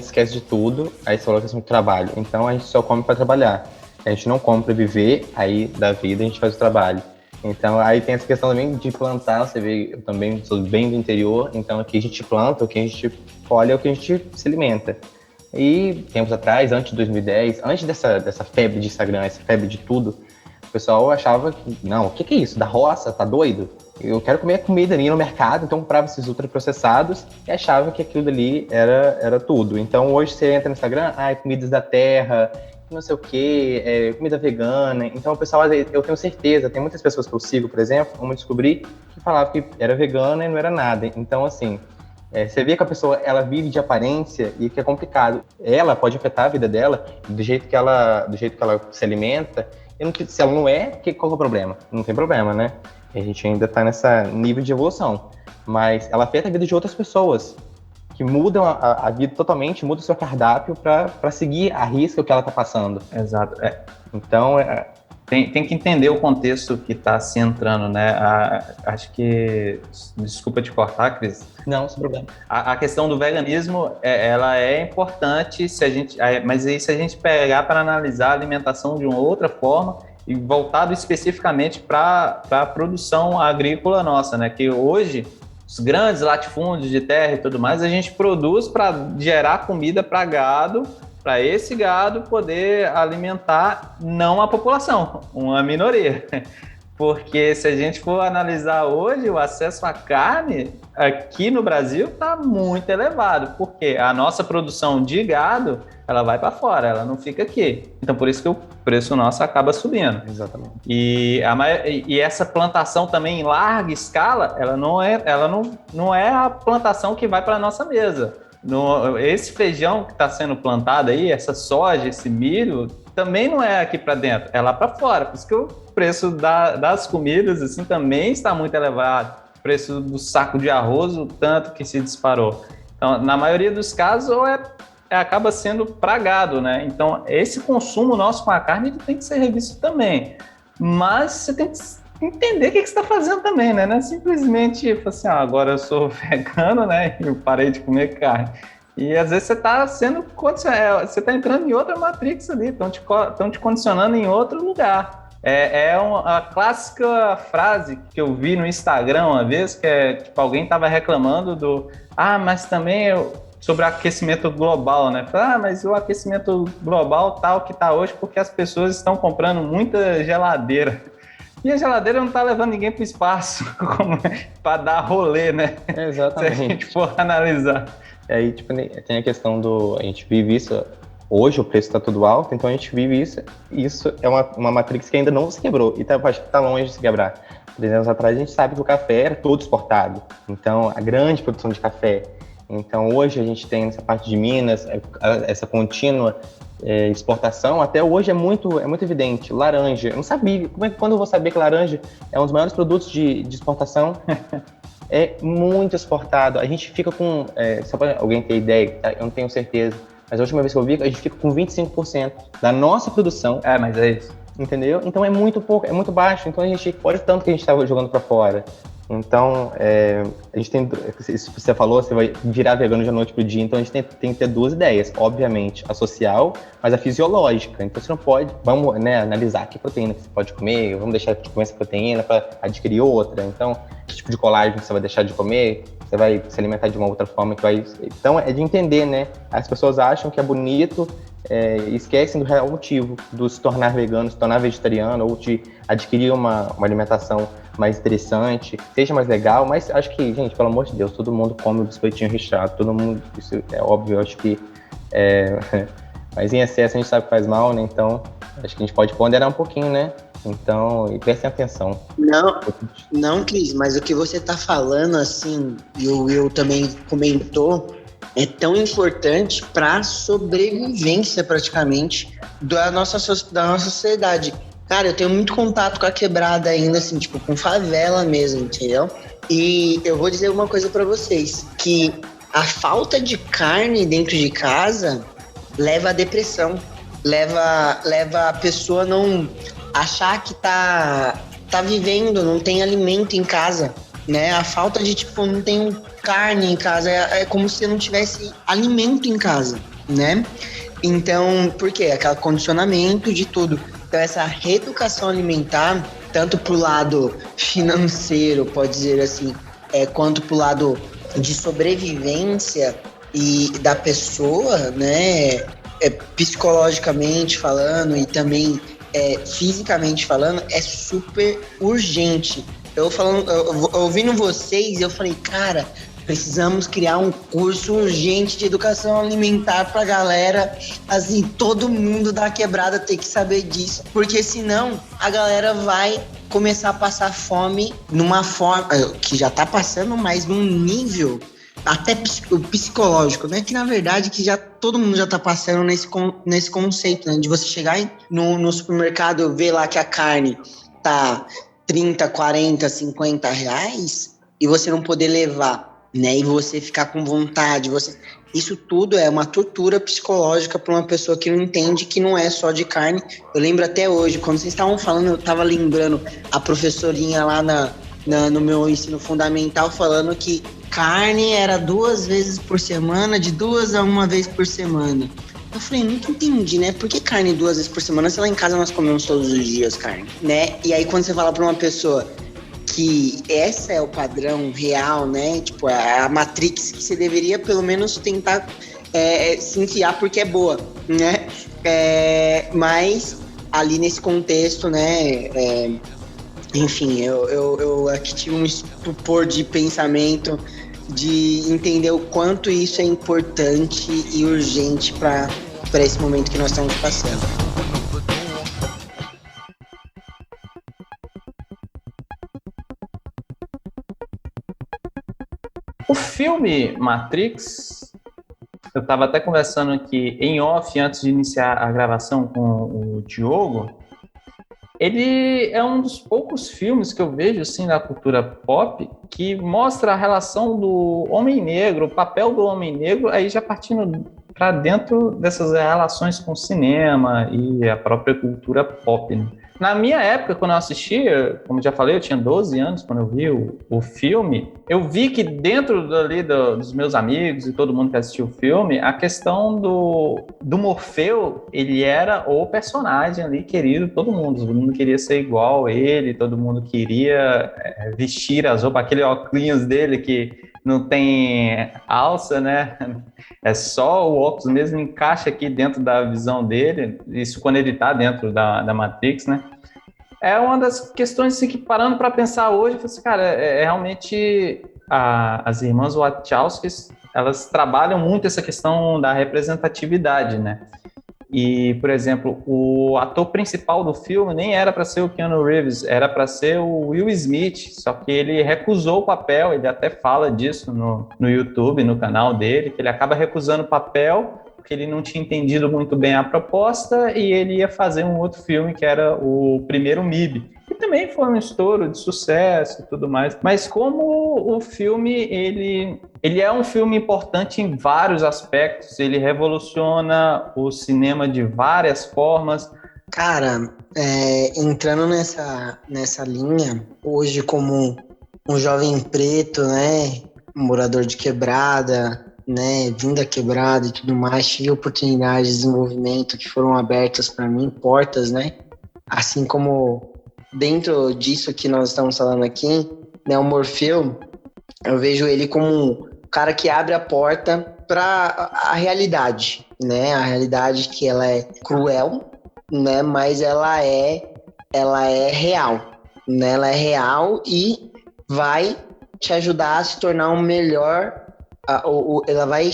esquece de tudo, aí você falou a questão do trabalho. Então, a gente só come para trabalhar. A gente não come para viver, aí da vida a gente faz o trabalho. Então, aí tem essa questão também de plantar, você vê, eu também sou bem do interior, então o que a gente planta, o que a gente colhe é o que a gente se alimenta. E tempos atrás, antes de 2010, antes dessa febre de Instagram, essa febre de tudo, o pessoal achava que, não, o que é isso? Da roça? Tá doido? Eu quero comer comida ali no mercado, então comprava esses ultraprocessados e achava que aquilo ali era tudo. Então hoje você entra no Instagram, comidas da terra, não sei o que, comida vegana. Então o pessoal, eu tenho certeza, tem muitas pessoas que eu sigo, por exemplo, como eu descobri, que falavam que era vegana e não era nada. Então assim, você vê que a pessoa, ela vive de aparência e que é complicado. Ela pode afetar a vida dela do jeito que ela se alimenta. Se ela não é, qual é o problema? Não tem problema, né? A gente ainda está nesse nível de evolução. Mas ela afeta a vida de outras pessoas, que mudam a vida totalmente, mudam o seu cardápio para seguir a risca o que ela está passando. Exato. Então, tem que entender o contexto que está se entrando, né? Acho que... Desculpa te cortar, Cris. Não, sem problema. A questão do veganismo, ela é importante, mas aí se a gente pegar para analisar a alimentação de uma outra forma e voltado especificamente para a produção agrícola nossa, né? Que hoje, os grandes latifúndios de terra e tudo mais, a gente produz para gerar comida para gado, para esse gado poder alimentar não a população, uma minoria. Porque se a gente for analisar hoje, o acesso à carne aqui no Brasil está muito elevado, porque a nossa produção de gado, ela vai para fora, ela não fica aqui. Então, por isso que o preço nosso acaba subindo. Exatamente. E essa plantação também em larga escala, ela não é a plantação que vai para a nossa mesa. Esse feijão que está sendo plantado aí, essa soja, esse milho, também não é aqui para dentro, é lá para fora. Por isso que o preço das comidas assim, também está muito elevado. O preço do saco de arroz, o tanto que se disparou. Então, na maioria dos casos, acaba sendo pra gado, né? Então, esse consumo nosso com a carne ele tem que ser revisto também. Mas você tem que entender o que você está fazendo também, né? Não é simplesmente assim, agora eu sou vegano, né? E eu parei de comer carne. E às vezes você está entrando em outra matrix ali, estão te condicionando em outro lugar. A clássica frase que eu vi no Instagram uma vez, que é tipo, alguém estava reclamando mas também sobre aquecimento global, né? Mas o aquecimento global tal que está hoje porque as pessoas estão comprando muita geladeira. E a geladeira não está levando ninguém para o espaço para dar rolê, né? Exatamente. Se a gente for analisar. Aí, tem a questão a gente vive isso, hoje o preço está tudo alto, então a gente vive isso, e isso é uma matrix que ainda não se quebrou, e acho que está longe de se quebrar, 10 anos atrás, a gente sabe que o café era todo exportado. Então, a grande produção de café. Então, hoje a gente tem essa parte de Minas, essa contínua exportação, até hoje é muito evidente. Laranja, eu não sabia, quando eu vou saber que laranja é um dos maiores produtos de exportação? É muito exportado. A gente fica com, só para alguém ter ideia, tá? Eu não tenho certeza, mas a última vez que eu vi, a gente fica com 25% da nossa produção. Mas é isso. Entendeu? Então é muito pouco, é muito baixo. Então a gente, olha o tanto que a gente estava jogando para fora. Então, a gente tem, isso que você falou, você vai virar vegano de noite pro dia, então a gente tem que ter duas ideias, obviamente, a social, mas a fisiológica. Então você não pode, vamos analisar que proteína que você pode comer, vamos deixar de comer essa proteína para adquirir outra. Então, que tipo de colágeno você vai deixar de comer, você vai se alimentar de uma outra forma que vai... Então, é de entender, né? As pessoas acham que é bonito, e esquecem do real motivo do se tornar vegano, se tornar vegetariano, ou de adquirir uma alimentação mais interessante, seja mais legal, mas acho que, gente, pelo amor de Deus, todo mundo come o biscoitinho recheado, todo mundo, isso é óbvio, acho que mas em excesso a gente sabe que faz mal, né? Então, acho que a gente pode ponderar um pouquinho, né? Então, e prestem atenção. Não, Cris, mas o que você tá falando, assim, e o Will também comentou, é tão importante para a sobrevivência, praticamente, da nossa sociedade. Cara, eu tenho muito contato com a quebrada ainda, assim, tipo, com favela mesmo, entendeu? E eu vou dizer uma coisa para vocês, que a falta de carne dentro de casa leva à depressão, leva a pessoa não achar que tá vivendo, não tem alimento em casa, né? A falta de, tipo, não tem carne em casa, é como se não tivesse alimento em casa, né? Então, por quê? Aquele condicionamento de tudo. Então, essa reeducação alimentar, tanto pro lado financeiro, pode dizer assim, quanto pro lado de sobrevivência e da pessoa, né? Psicologicamente falando e também fisicamente falando, é super urgente. Eu ouvindo vocês, eu falei, cara, precisamos criar um curso urgente de educação alimentar pra galera, assim, todo mundo da quebrada ter que saber disso, porque senão a galera vai começar a passar fome numa forma, que já tá passando, mas num nível até psicológico, né? Que na verdade que todo mundo já tá passando nesse conceito, né? De você chegar no supermercado e ver lá que a carne tá 30, 40, 50 reais e você não poder levar, né? E você ficar com vontade, isso tudo é uma tortura psicológica para uma pessoa que não entende que não é só de carne. Eu lembro até hoje, quando vocês estavam falando, eu estava lembrando a professorinha lá no meu ensino fundamental falando que carne era 2 vezes por semana, de 2 a 1 vez por semana. Eu falei, nunca entendi, né? Por que carne 2 vezes por semana se lá em casa nós comemos todos os dias carne, né? E aí quando você fala para uma pessoa que essa é o padrão real, né? Tipo, a Matrix que você deveria pelo menos tentar se enfiar porque é boa, né? Mas ali nesse contexto, né? Enfim, eu aqui tive um estupor de pensamento de entender o quanto isso é importante e urgente para esse momento que nós estamos passando. O filme Matrix, eu estava até conversando aqui em off antes de iniciar a gravação com o Diogo. Ele é um dos poucos filmes que eu vejo assim na cultura pop que mostra a relação do homem negro, o papel do homem negro, aí já partindo para dentro dessas relações com o cinema e a própria cultura pop, né? Na minha época, quando eu assisti, como já falei, eu tinha 12 anos quando eu vi o filme, eu vi que dentro ali dos meus amigos e todo mundo que assistiu o filme, a questão do Morfeu, ele era o personagem ali querido, todo mundo queria ser igual a ele, todo mundo queria vestir as roupas, aquele óculos dele que não tem alça, né? É só o óculos mesmo, encaixa aqui dentro da visão dele, isso quando ele tá dentro da Matrix, né? É uma das questões assim, que parando para pensar hoje, eu falei assim, cara, realmente as irmãs Wachowskis, elas trabalham muito essa questão da representatividade, né? E, por exemplo, o ator principal do filme nem era para ser o Keanu Reeves, era para ser o Will Smith, só que ele recusou o papel, ele até fala disso no YouTube, no canal dele, que ele acaba recusando o papel porque ele não tinha entendido muito bem a proposta e ele ia fazer um outro filme que era o primeiro MIB, que também foi um estouro de sucesso e tudo mais. Mas como o filme, ele é um filme importante em vários aspectos, ele revoluciona o cinema de várias formas. Cara, entrando nessa linha, hoje como um jovem preto, né, um morador de quebrada, né, vindo da quebrada e tudo mais, tive oportunidades de desenvolvimento que foram abertas para mim, portas, né, assim como dentro disso que nós estamos falando aqui, né, o Morfeu, eu vejo ele como um cara que abre a porta para a realidade, né, a realidade que ela é cruel, né, mas ela é real, né, ela é real e vai te ajudar a se tornar um melhor, ela vai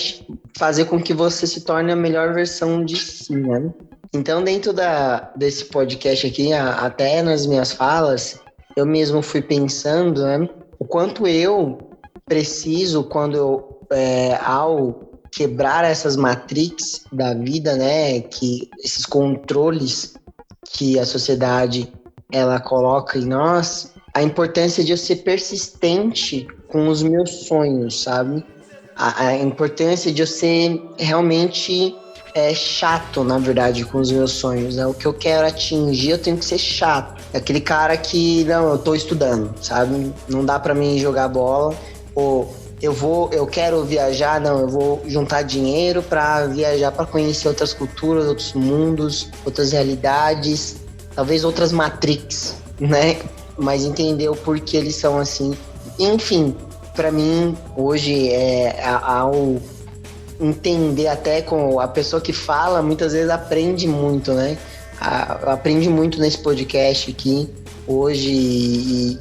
fazer com que você se torne a melhor versão de si, né? Então, dentro desse podcast aqui, até nas minhas falas, eu mesmo fui pensando, né, o quanto eu preciso, quando eu, ao quebrar essas matrix da vida, né, que esses controles que a sociedade ela coloca em nós, a importância de eu ser persistente com os meus sonhos, sabe? A importância de eu ser realmente chato, na verdade, com os meus sonhos, né? O que eu quero atingir, eu tenho que ser chato. Aquele cara que, não, eu tô estudando, sabe? Não dá pra mim jogar bola, ou eu quero viajar, não, eu vou juntar dinheiro pra viajar, pra conhecer outras culturas, outros mundos, outras realidades, talvez outras matrix, né? Mas entender o porquê eles são assim. Enfim, pra mim, hoje, ao entender até com a pessoa que fala, muitas vezes aprende muito, né? Aprende muito nesse podcast aqui hoje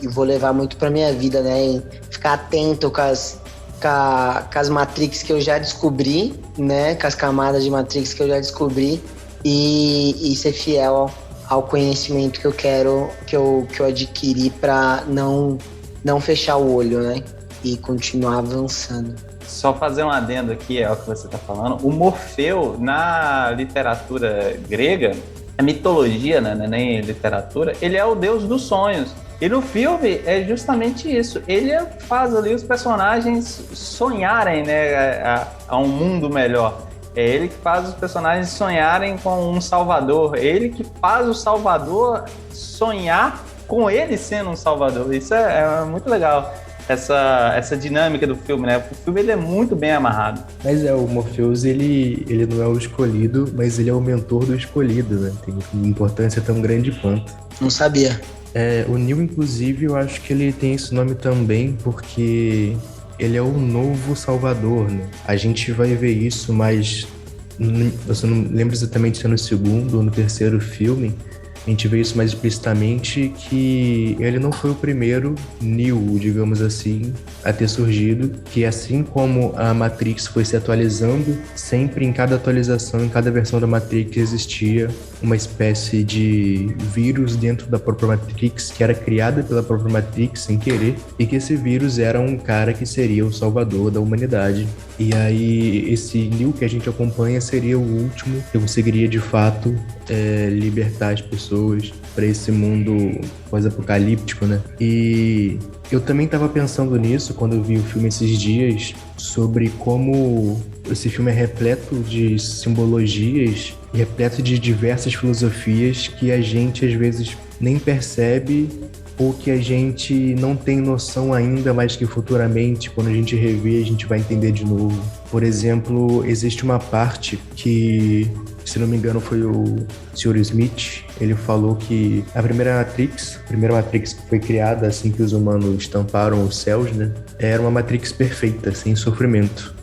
e vou levar muito pra minha vida, né? E ficar atento com as matrix que eu já descobri, né? Com as camadas de matrix que eu já descobri e ser fiel ao conhecimento que eu quero, que eu adquiri pra não fechar o olho, né? E continuar avançando. Só fazer um adendo aqui, é o que você está falando. O Morfeu, na literatura grega, a mitologia, né, nem literatura, ele é o deus dos sonhos. E no filme é justamente isso. Ele faz ali os personagens sonharem, né, a um mundo melhor. É ele que faz os personagens sonharem com um salvador. É ele que faz o salvador sonhar com ele sendo um salvador. Isso é muito legal. Essa dinâmica do filme, né? O filme ele é muito bem amarrado. Mas o Morpheus, ele não é o escolhido, mas ele é o mentor do escolhido, né? Tem uma importância tão grande quanto. Não sabia. O Neo, inclusive, eu acho que ele tem esse nome também porque ele é o novo Salvador, né? A gente vai ver isso, mas eu não lembro exatamente se é no segundo ou no terceiro filme. A gente vê isso mais explicitamente, que ele não foi o primeiro Neo, digamos assim, a ter surgido, que assim como a Matrix foi se atualizando, sempre em cada atualização, em cada versão da Matrix existia uma espécie de vírus dentro da própria Matrix, que era criada pela própria Matrix sem querer, e que esse vírus era um cara que seria o salvador da humanidade. E aí esse Neo que a gente acompanha seria o último que conseguiria de fato libertar as pessoas para esse mundo pós-apocalíptico, né? E eu também estava pensando nisso quando eu vi o filme esses dias, sobre como esse filme é repleto de simbologias e repleto de diversas filosofias que a gente às vezes nem percebe ou que a gente não tem noção ainda, mas que futuramente, quando a gente rever, a gente vai entender de novo. Por exemplo, existe uma parte que, se não me engano, foi o Sr. Smith, ele falou que a primeira Matrix que foi criada assim que os humanos tamparam os céus, né, era uma Matrix perfeita, sem sofrimento.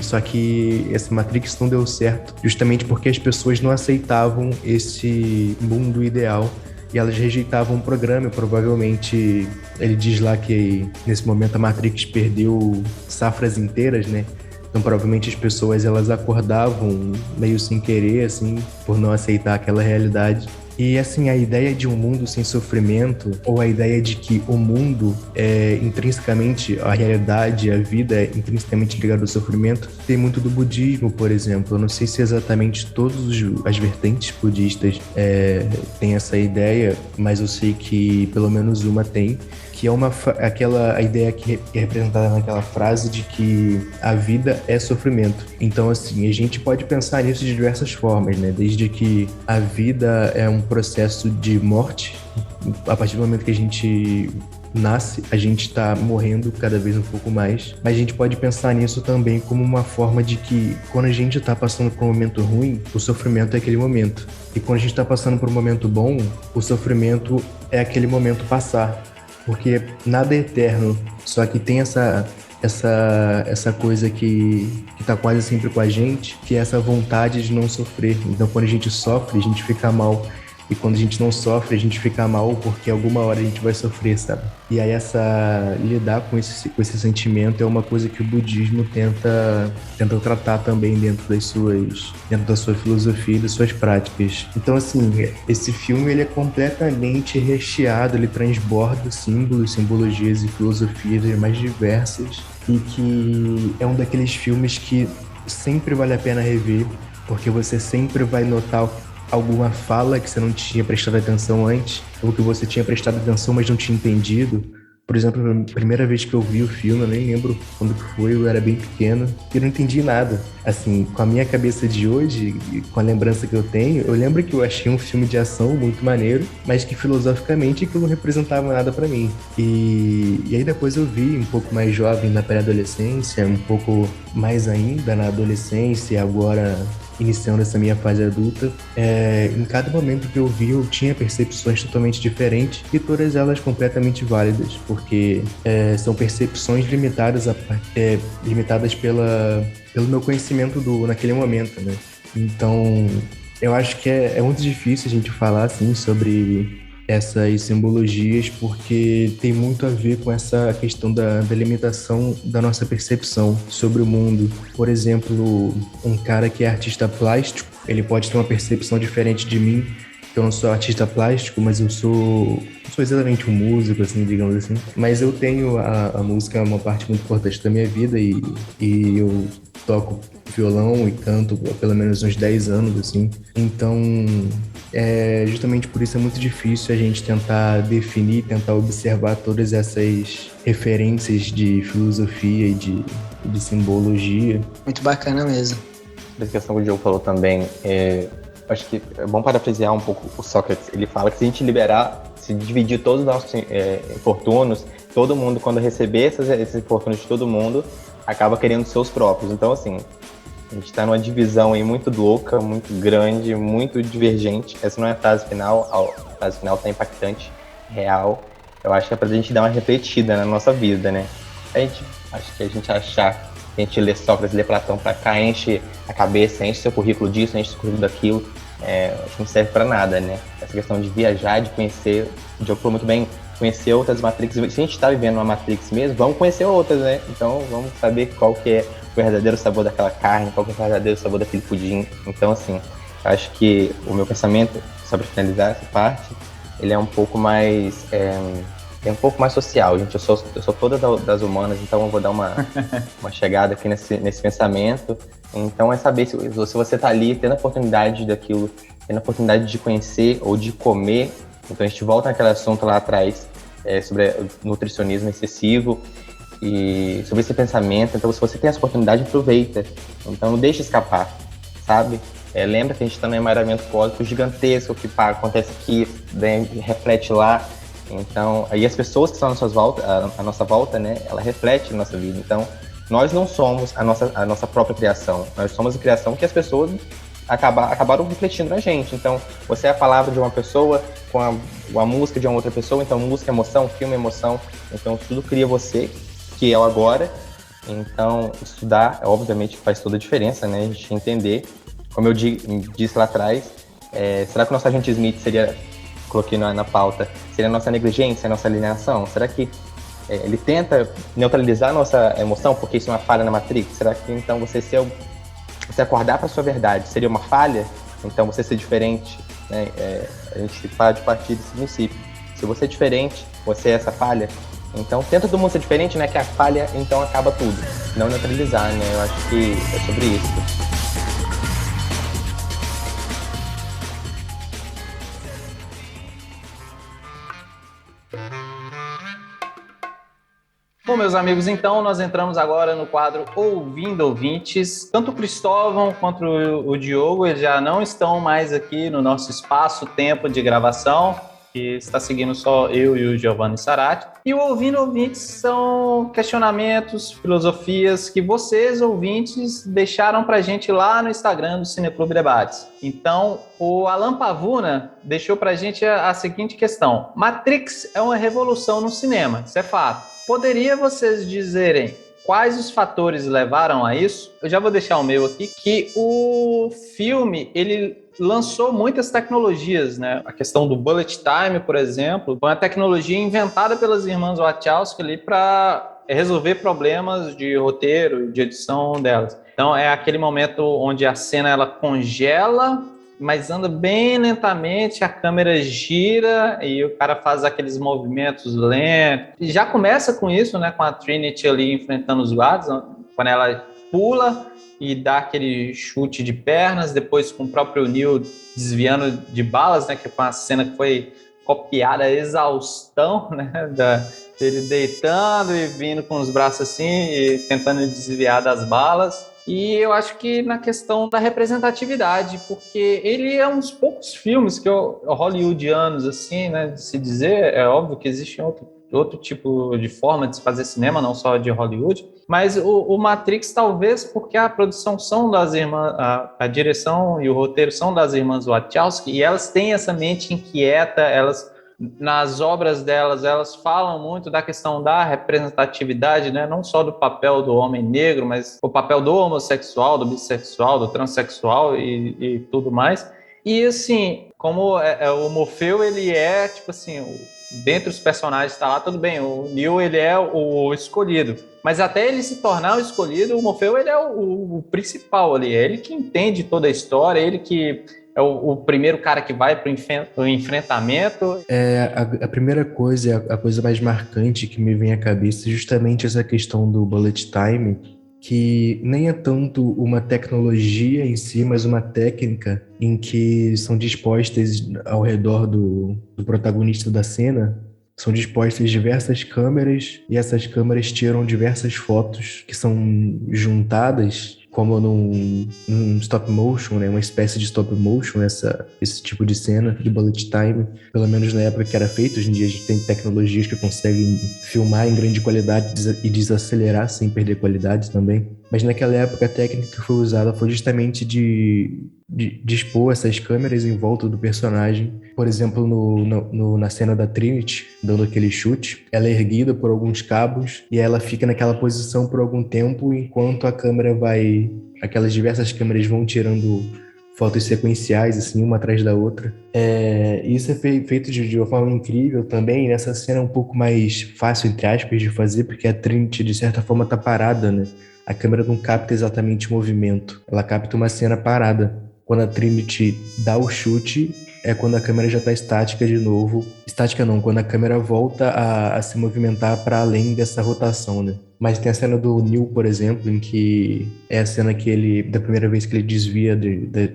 Só que essa Matrix não deu certo, justamente porque as pessoas não aceitavam esse mundo ideal e elas rejeitavam o programa. E provavelmente ele diz lá que nesse momento a Matrix perdeu safras inteiras, né, Então, provavelmente as pessoas, elas acordavam meio sem querer, assim, por não aceitar aquela realidade. E, assim, a ideia de um mundo sem sofrimento, ou a ideia de que o mundo é intrinsecamente, a realidade, a vida é intrinsecamente ligada ao sofrimento, tem muito do budismo, por exemplo. Eu não sei se exatamente todas as vertentes budistas têm essa ideia, mas eu sei que pelo menos uma tem, que é a ideia que é representada naquela frase de que a vida é sofrimento. Então, assim, a gente pode pensar nisso de diversas formas, né? Desde que a vida é um processo de morte, a partir do momento que a gente nasce, a gente está morrendo cada vez um pouco mais, mas a gente pode pensar nisso também como uma forma de que quando a gente está passando por um momento ruim, o sofrimento é aquele momento. E quando a gente está passando por um momento bom, o sofrimento é aquele momento passar. Porque nada é eterno, só que tem essa coisa que tá quase sempre com a gente, que é essa vontade de não sofrer. Então, quando a gente sofre, a gente fica mal. E quando a gente não sofre, a gente fica mal porque alguma hora a gente vai sofrer, sabe? E aí lidar com esse sentimento é uma coisa que o budismo tenta tratar também dentro da sua filosofia e das suas práticas. Então, assim, esse filme ele é completamente recheado, ele transborda símbolos, simbologias e filosofias as mais diversas, e que é um daqueles filmes que sempre vale a pena rever, porque você sempre vai notar alguma fala que você não tinha prestado atenção antes, ou que você tinha prestado atenção, mas não tinha entendido. Por exemplo, a primeira vez que eu vi o filme, eu nem lembro quando que foi, eu era bem pequeno, e eu não entendi nada. Assim, com a minha cabeça de hoje, e com a lembrança que eu tenho, eu lembro que eu achei um filme de ação muito maneiro, mas que filosoficamente aquilo não representava nada pra mim. E aí depois eu vi um pouco mais jovem na pré-adolescência, um pouco mais ainda na adolescência, e agora iniciando essa minha fase adulta, em cada momento que eu vi, eu tinha percepções totalmente diferentes e todas elas completamente válidas, porque são percepções limitadas pelo meu conhecimento naquele momento, né? Então, eu acho que é muito difícil a gente falar, assim, sobre essas simbologias, porque tem muito a ver com essa questão da limitação da nossa percepção sobre o mundo. Por exemplo, um cara que é artista plástico, ele pode ter uma percepção diferente de mim, que eu não sou artista plástico, mas eu sou exatamente um músico, assim, digamos assim. Mas eu tenho a música é uma parte muito importante da minha vida e eu toco violão e canto há pelo menos uns 10 anos, assim. Então, justamente por isso é muito difícil a gente tentar definir, tentar observar todas essas referências de filosofia e de simbologia. Muito bacana mesmo. Essa questão que o Diogo falou também, acho que é bom parafrasear um pouco o Sócrates. Ele fala que se a gente se dividir todos os nossos infortúnios, todo mundo, quando receber esses infortúnios de todo mundo, acaba querendo seus próprios. Então, assim, a gente está numa divisão aí muito louca, muito grande, muito divergente. Essa não é a frase final, a frase final tá impactante, real. Eu acho que é pra gente dar uma refletida na nossa vida, né? Acho que a gente achar que a gente lê Sócrates, lê Platão pra cá, enche a cabeça, enche seu currículo disso, enche seu currículo daquilo, acho que não serve pra nada, né? Essa questão de viajar, de conhecer, o Diogo falou muito bem, conhecer outras Matrix. Se a gente tá vivendo uma Matrix mesmo, vamos conhecer outras, né? Então vamos saber qual que é o verdadeiro sabor daquela carne, qual que é o verdadeiro sabor daquele pudim. Então, assim, acho que o meu pensamento, só pra finalizar essa parte, ele é um pouco mais um pouco mais social, gente. Eu sou toda das humanas, então eu vou dar uma chegada aqui nesse pensamento. Então é saber se você tá ali tendo a oportunidade daquilo, tendo a oportunidade de conhecer ou de comer. Então a gente volta naquele assunto lá atrás, sobre nutricionismo excessivo e sobre esse pensamento. Então se você tem essa oportunidade, aproveita. Então não deixe escapar, sabe? Lembra que a gente está num emaranhamento cósmico gigantesco, que acontece aqui, reflete lá. Então, aí as pessoas que estão à nossa volta, né, ela reflete a nossa vida. Então, nós não somos a nossa própria criação. Nós somos a criação que as pessoas acabaram refletindo na gente. Então, você é a palavra de uma pessoa com a música de uma outra pessoa. Então, música é emoção, filme é emoção. Então, tudo cria você, que é o agora. Então, estudar, obviamente, faz toda a diferença, né? A gente entender. Como eu disse lá atrás, será que o nosso agente Smith coloquei na pauta, seria a nossa negligência, a nossa alienação? Será que ele tenta neutralizar a nossa emoção, porque isso é uma falha na Matrix? Será que então você acordar para sua verdade seria uma falha? Então você ser diferente, né? A gente pode partir desse princípio. Se você é diferente, você é essa falha. Então tenta todo mundo ser diferente, né? Que a falha então acaba tudo. Não neutralizar, né? Eu acho que é sobre isso. Bom, meus amigos, então nós entramos agora no quadro Ouvindo Ouvintes. Tanto o Cristóvão quanto o Diogo, eles já não estão mais aqui no nosso espaço-tempo de gravação, que está seguindo só eu e o Giovanni Sarati. E o Ouvindo Ouvintes são questionamentos, filosofias que vocês, ouvintes, deixaram pra gente lá no Instagram do Cineclube Debates. Então, o Alan Pavuna deixou pra gente a seguinte questão. Matrix é uma revolução no cinema, isso é fato. Poderia vocês dizerem quais os fatores levaram a isso? Eu já vou deixar o meu aqui, que o filme, ele lançou muitas tecnologias, né? A questão do bullet time, por exemplo, foi uma tecnologia inventada pelas irmãs Wachowski ali para resolver problemas de roteiro, de edição delas. Então, é aquele momento onde a cena ela congela, mas anda bem lentamente, a câmera gira e o cara faz aqueles movimentos lentos. E já começa com isso, né? Com a Trinity ali enfrentando os guardas, quando ela pula e dá aquele chute de pernas, depois com o próprio Neo desviando de balas, né? Que foi uma cena que foi copiada a exaustão, né? Dele deitando e vindo com os braços assim e tentando desviar das balas. E eu acho que na questão da representatividade, porque ele é um dos poucos filmes que hollywoodianos, assim, né, de se dizer, é óbvio que existe outro tipo de forma de se fazer cinema, não só de Hollywood, mas o Matrix talvez porque a produção são das irmãs, a direção e o roteiro são das irmãs Wachowski, e elas têm essa mente inquieta, nas obras delas, elas falam muito da questão da representatividade, né? Não só do papel do homem negro, mas o papel do homossexual, do bissexual, do transexual e tudo mais. E, assim, como o Morfeu, ele é, tipo assim, dentre os personagens está lá, tudo bem, o Neo, ele é o escolhido. Mas até ele se tornar o escolhido, o Morfeu, ele é o principal ali. É ele que entende toda a história, ele que é o primeiro cara que vai para o enfrentamento. A primeira coisa, a coisa mais marcante que me vem à cabeça é justamente essa questão do bullet time, que nem é tanto uma tecnologia em si, mas uma técnica em que são dispostas ao redor do protagonista da cena, são dispostas diversas câmeras, e essas câmeras tiram diversas fotos que são juntadas como num stop motion, né? Uma espécie de stop motion, esse tipo de cena de bullet time, pelo menos na época que era feito. Hoje em dia a gente tem tecnologias que conseguem filmar em grande qualidade e desacelerar sem perder qualidade também. Mas naquela época a técnica que foi usada foi justamente de dispor essas câmeras em volta do personagem. Por exemplo, na cena da Trinity, dando aquele chute, ela é erguida por alguns cabos e ela fica naquela posição por algum tempo enquanto a câmera aquelas diversas câmeras vão tirando fotos sequenciais, assim, uma atrás da outra. Isso é feito de uma forma incrível também. Nessa cena é um pouco mais fácil, entre aspas, de fazer, porque a Trinity, de certa forma, tá parada, né? A câmera não capta exatamente o movimento, ela capta uma cena parada. Quando a Trinity dá o chute, é quando a câmera já está estática de novo. Estática não, quando a câmera volta a se movimentar para além dessa rotação, né? Mas tem a cena do Neo, por exemplo, em que é a cena da primeira vez que ele desvia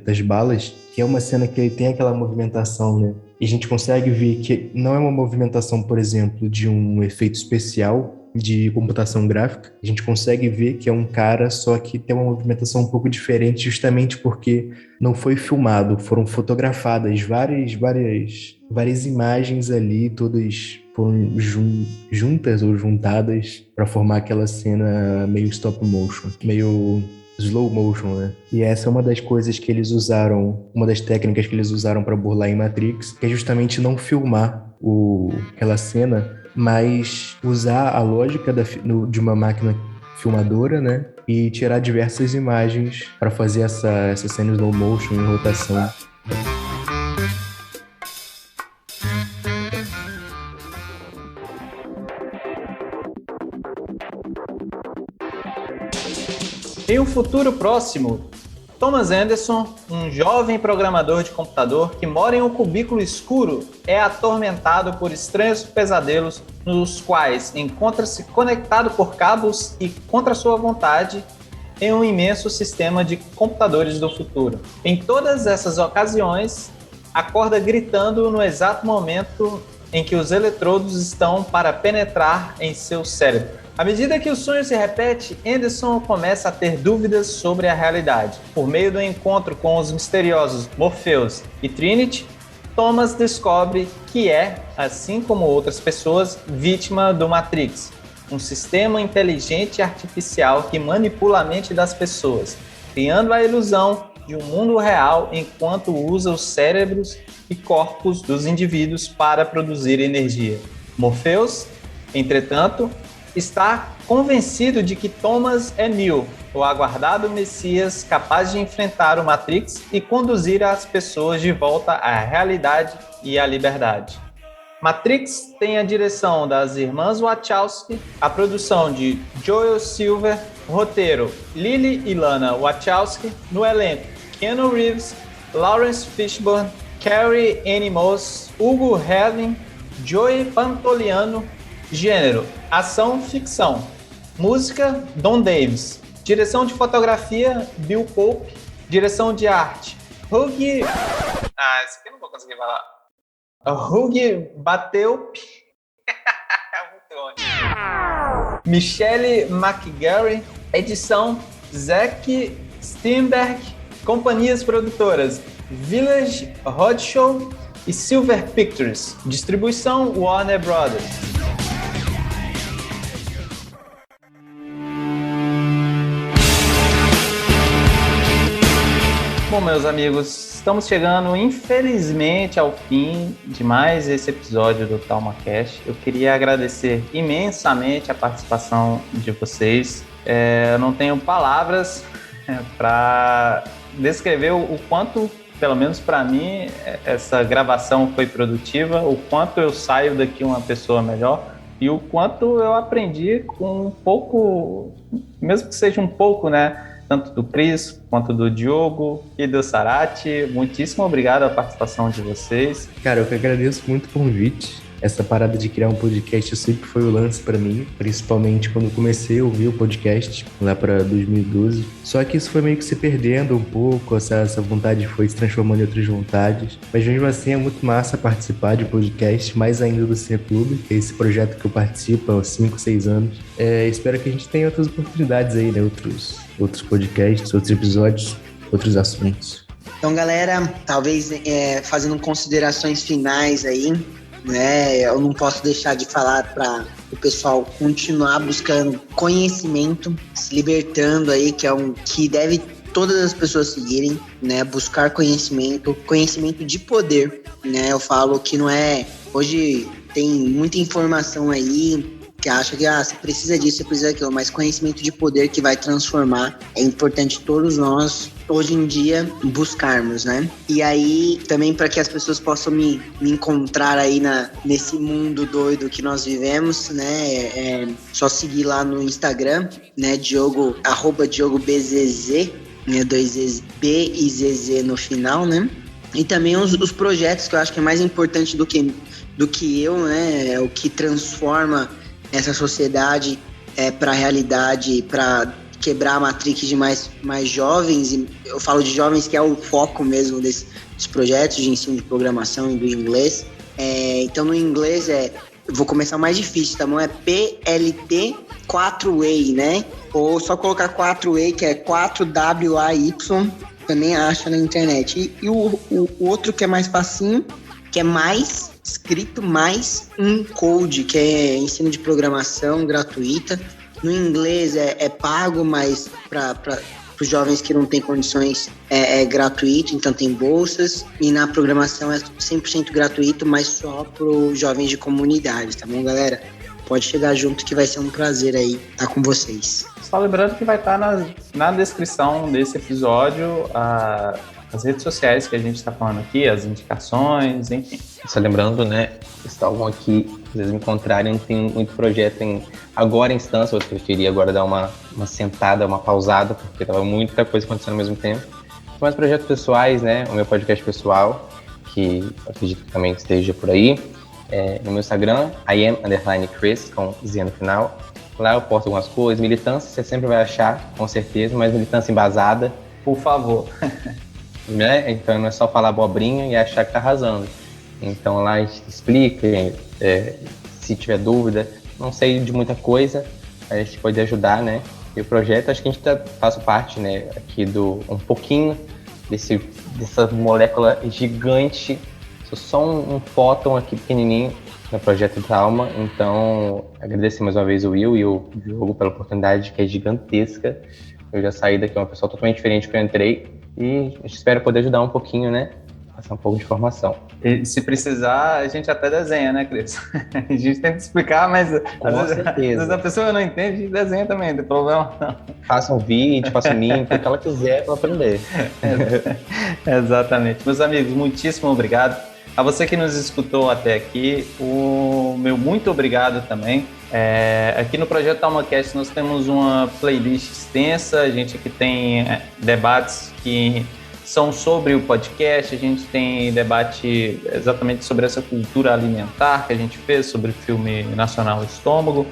das balas, que é uma cena que ele tem aquela movimentação, né? E a gente consegue ver que não é uma movimentação, por exemplo, de um efeito especial de computação gráfica. A gente consegue ver que é um cara, só que tem uma movimentação um pouco diferente, justamente porque não foi filmado, foram fotografadas várias imagens ali, todas foram juntas ou juntadas para formar aquela cena meio stop motion, meio slow motion, né? E essa é uma das coisas que eles usaram, uma das técnicas que eles usaram para burlar em Matrix, que é justamente não filmar aquela cena, mas usar a lógica de uma máquina filmadora, né? E tirar diversas imagens para fazer essa cena slow motion em rotação. futuro próximo, Thomas Anderson, um jovem programador de computador que mora em um cubículo escuro, é atormentado por estranhos pesadelos nos quais encontra-se conectado por cabos e contra sua vontade em um imenso sistema de computadores do futuro. Em todas essas ocasiões, acorda gritando no exato momento em que os eletrodos estão para penetrar em seu cérebro. À medida que o sonho se repete, Anderson começa a ter dúvidas sobre a realidade. Por meio do encontro com os misteriosos Morpheus e Trinity, Thomas descobre que é, assim como outras pessoas, vítima do Matrix, um sistema inteligente e artificial que manipula a mente das pessoas, criando a ilusão de um mundo real enquanto usa os cérebros e corpos dos indivíduos para produzir energia. Morpheus, entretanto, está convencido de que Thomas é Neo, o aguardado Messias capaz de enfrentar o Matrix e conduzir as pessoas de volta à realidade e à liberdade. Matrix tem a direção das irmãs Wachowski, a produção de Joel Silver, roteiro Lily e Lana Wachowski, no elenco Keanu Reeves, Lawrence Fishburne, Carrie-Anne Moss, Hugo Weaving, Joey Pantoliano. Gênero: ação, ficção. Música: Don Davis. Direção de fotografia: Bill Pope. Direção de arte: Hugh... esse aqui eu não vou conseguir falar. Hugh Bateup. Michelle McGarry. Edição: Zack Steinberg. Companhias produtoras: Village Roadshow e Silver Pictures. Distribuição: Warner Brothers. Bom, meus amigos, estamos chegando, infelizmente, ao fim de mais esse episódio do TalmaCast. Eu queria agradecer imensamente a participação de vocês. Eu não tenho palavras para descrever o quanto, pelo menos para mim, essa gravação foi produtiva, o quanto eu saio daqui uma pessoa melhor e o quanto eu aprendi com um pouco, mesmo que seja um pouco, né? Tanto do Cris, quanto do Diogo e do Sarati. Muitíssimo obrigado a participação de vocês. Cara, eu que agradeço muito o convite. Essa parada de criar um podcast sempre foi o lance pra mim, principalmente quando eu comecei a ouvir o podcast lá pra 2012. Só que isso foi meio que se perdendo um pouco, essa vontade foi se transformando em outras vontades. Mas mesmo assim é muito massa participar de podcast, mais ainda do Cineclube, que é esse projeto que eu participo há 5, 6 anos. Espero que a gente tenha outras oportunidades aí, né? Outros podcasts, outros episódios, outros assuntos. Então, galera, talvez fazendo considerações finais aí, né? Eu não posso deixar de falar para o pessoal continuar buscando conhecimento, se libertando aí, que deve todas as pessoas seguirem, né? Buscar conhecimento de poder, né? Eu falo que não é... Hoje tem muita informação aí que acha que você precisa disso, você precisa daquilo, mas conhecimento de poder que vai transformar. É importante todos nós, hoje em dia, buscarmos, né? E aí, também para que as pessoas possam me encontrar aí nesse mundo doido que nós vivemos, né? Só seguir lá no Instagram, né? @DiogoBZZ, né? 2 B e ZZ no final, né? E também os projetos que eu acho que é mais importante do que eu, né? É o que transforma essa sociedade para a realidade, para quebrar a matrix de mais jovens. E eu falo de jovens que é o foco mesmo dos projetos de ensino de programação e do inglês. Então no inglês eu vou começar o mais difícil, tá bom? É PLT 4way, né? Ou só colocar 4way, que é 4WAY, também acha na internet. E o outro que é mais facinho, que é mais... escrito mais um code, que é ensino de programação gratuita. No inglês é pago, mas para os jovens que não têm condições é gratuito, então tem bolsas. E na programação é 100% gratuito, mas só para os jovens de comunidade, tá bom, galera? Pode chegar junto que vai ser um prazer aí estar com vocês. Só lembrando que vai estar na descrição desse episódio as redes sociais que a gente está falando aqui, as indicações, enfim. Só lembrando, né, estavam aqui, às vezes me encontrarem, tem muito projeto agora em instância, eu preferi agora dar uma sentada, uma pausada, porque tava muita coisa acontecendo ao mesmo tempo. Mais projetos pessoais, né, o meu podcast pessoal, que acredito que também esteja por aí, no meu Instagram, Iam_Chris, com Z no final. Lá eu posto algumas coisas, militância você sempre vai achar, com certeza, mas militância embasada. Por favor. Né? Então não é só falar abobrinha e achar que tá arrasando. Então lá a gente explica, se tiver dúvida, não sei de muita coisa, a gente pode ajudar, né? E o projeto, acho que a gente faz parte, né, aqui um pouquinho dessa molécula gigante. Sou só um fóton aqui pequenininho no projeto Trauma, então agradecer mais uma vez o Will e o Diogo pela oportunidade, que é gigantesca. Eu já saí daqui uma pessoa totalmente diferente que eu entrei e espero poder ajudar um pouquinho, né? Passar um pouco de informação. E se precisar, a gente até desenha, né, Cris? A gente tenta explicar, mas às vezes a pessoa não entende, a gente desenha também, não tem problema não. Faça um vídeo, faça um link, o que ela quiser para aprender. Exatamente. Meus amigos, muitíssimo obrigado. A você que nos escutou até aqui, o meu muito obrigado também. Aqui no Projeto TalmaCast nós temos uma playlist extensa, a gente aqui tem debates que são sobre o podcast, a gente tem debate exatamente sobre essa cultura alimentar que a gente fez, sobre o filme nacional Estômago.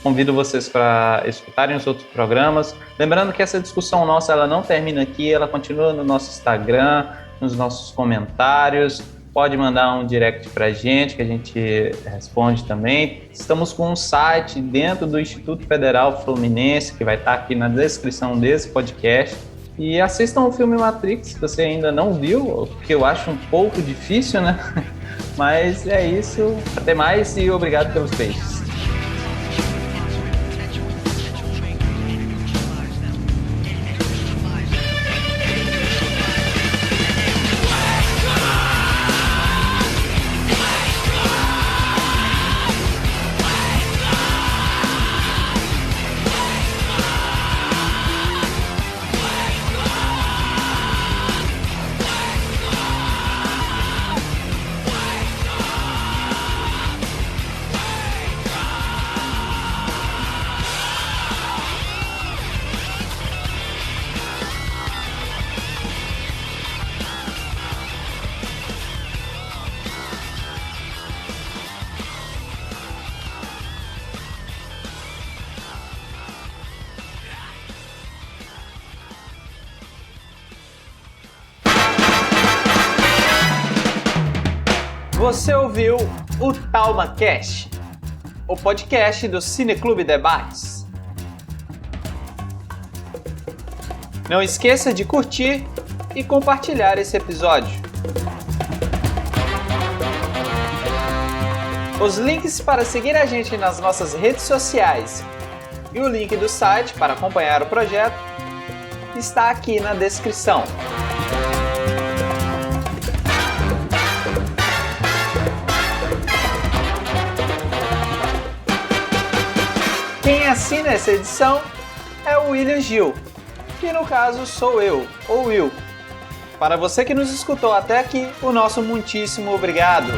Convido vocês para escutarem os outros programas. Lembrando que essa discussão nossa ela não termina aqui, ela continua no nosso Instagram, nos nossos comentários. Pode mandar um direct para a gente, que a gente responde também. Estamos com um site dentro do Instituto Federal Fluminense, que vai estar aqui na descrição desse podcast. E assistam o filme Matrix, se você ainda não viu, que eu acho um pouco difícil, né? Mas é isso. Até mais e obrigado pelos peixes. Você ouviu o TalmaCast, o podcast do Cineclube Debates. Não esqueça de curtir e compartilhar esse episódio. Os links para seguir a gente nas nossas redes sociais e o link do site para acompanhar o projeto está aqui na descrição. Quem assina essa edição é o William Gil, que no caso sou eu, ou Will. Para você que nos escutou até aqui, o nosso muitíssimo obrigado.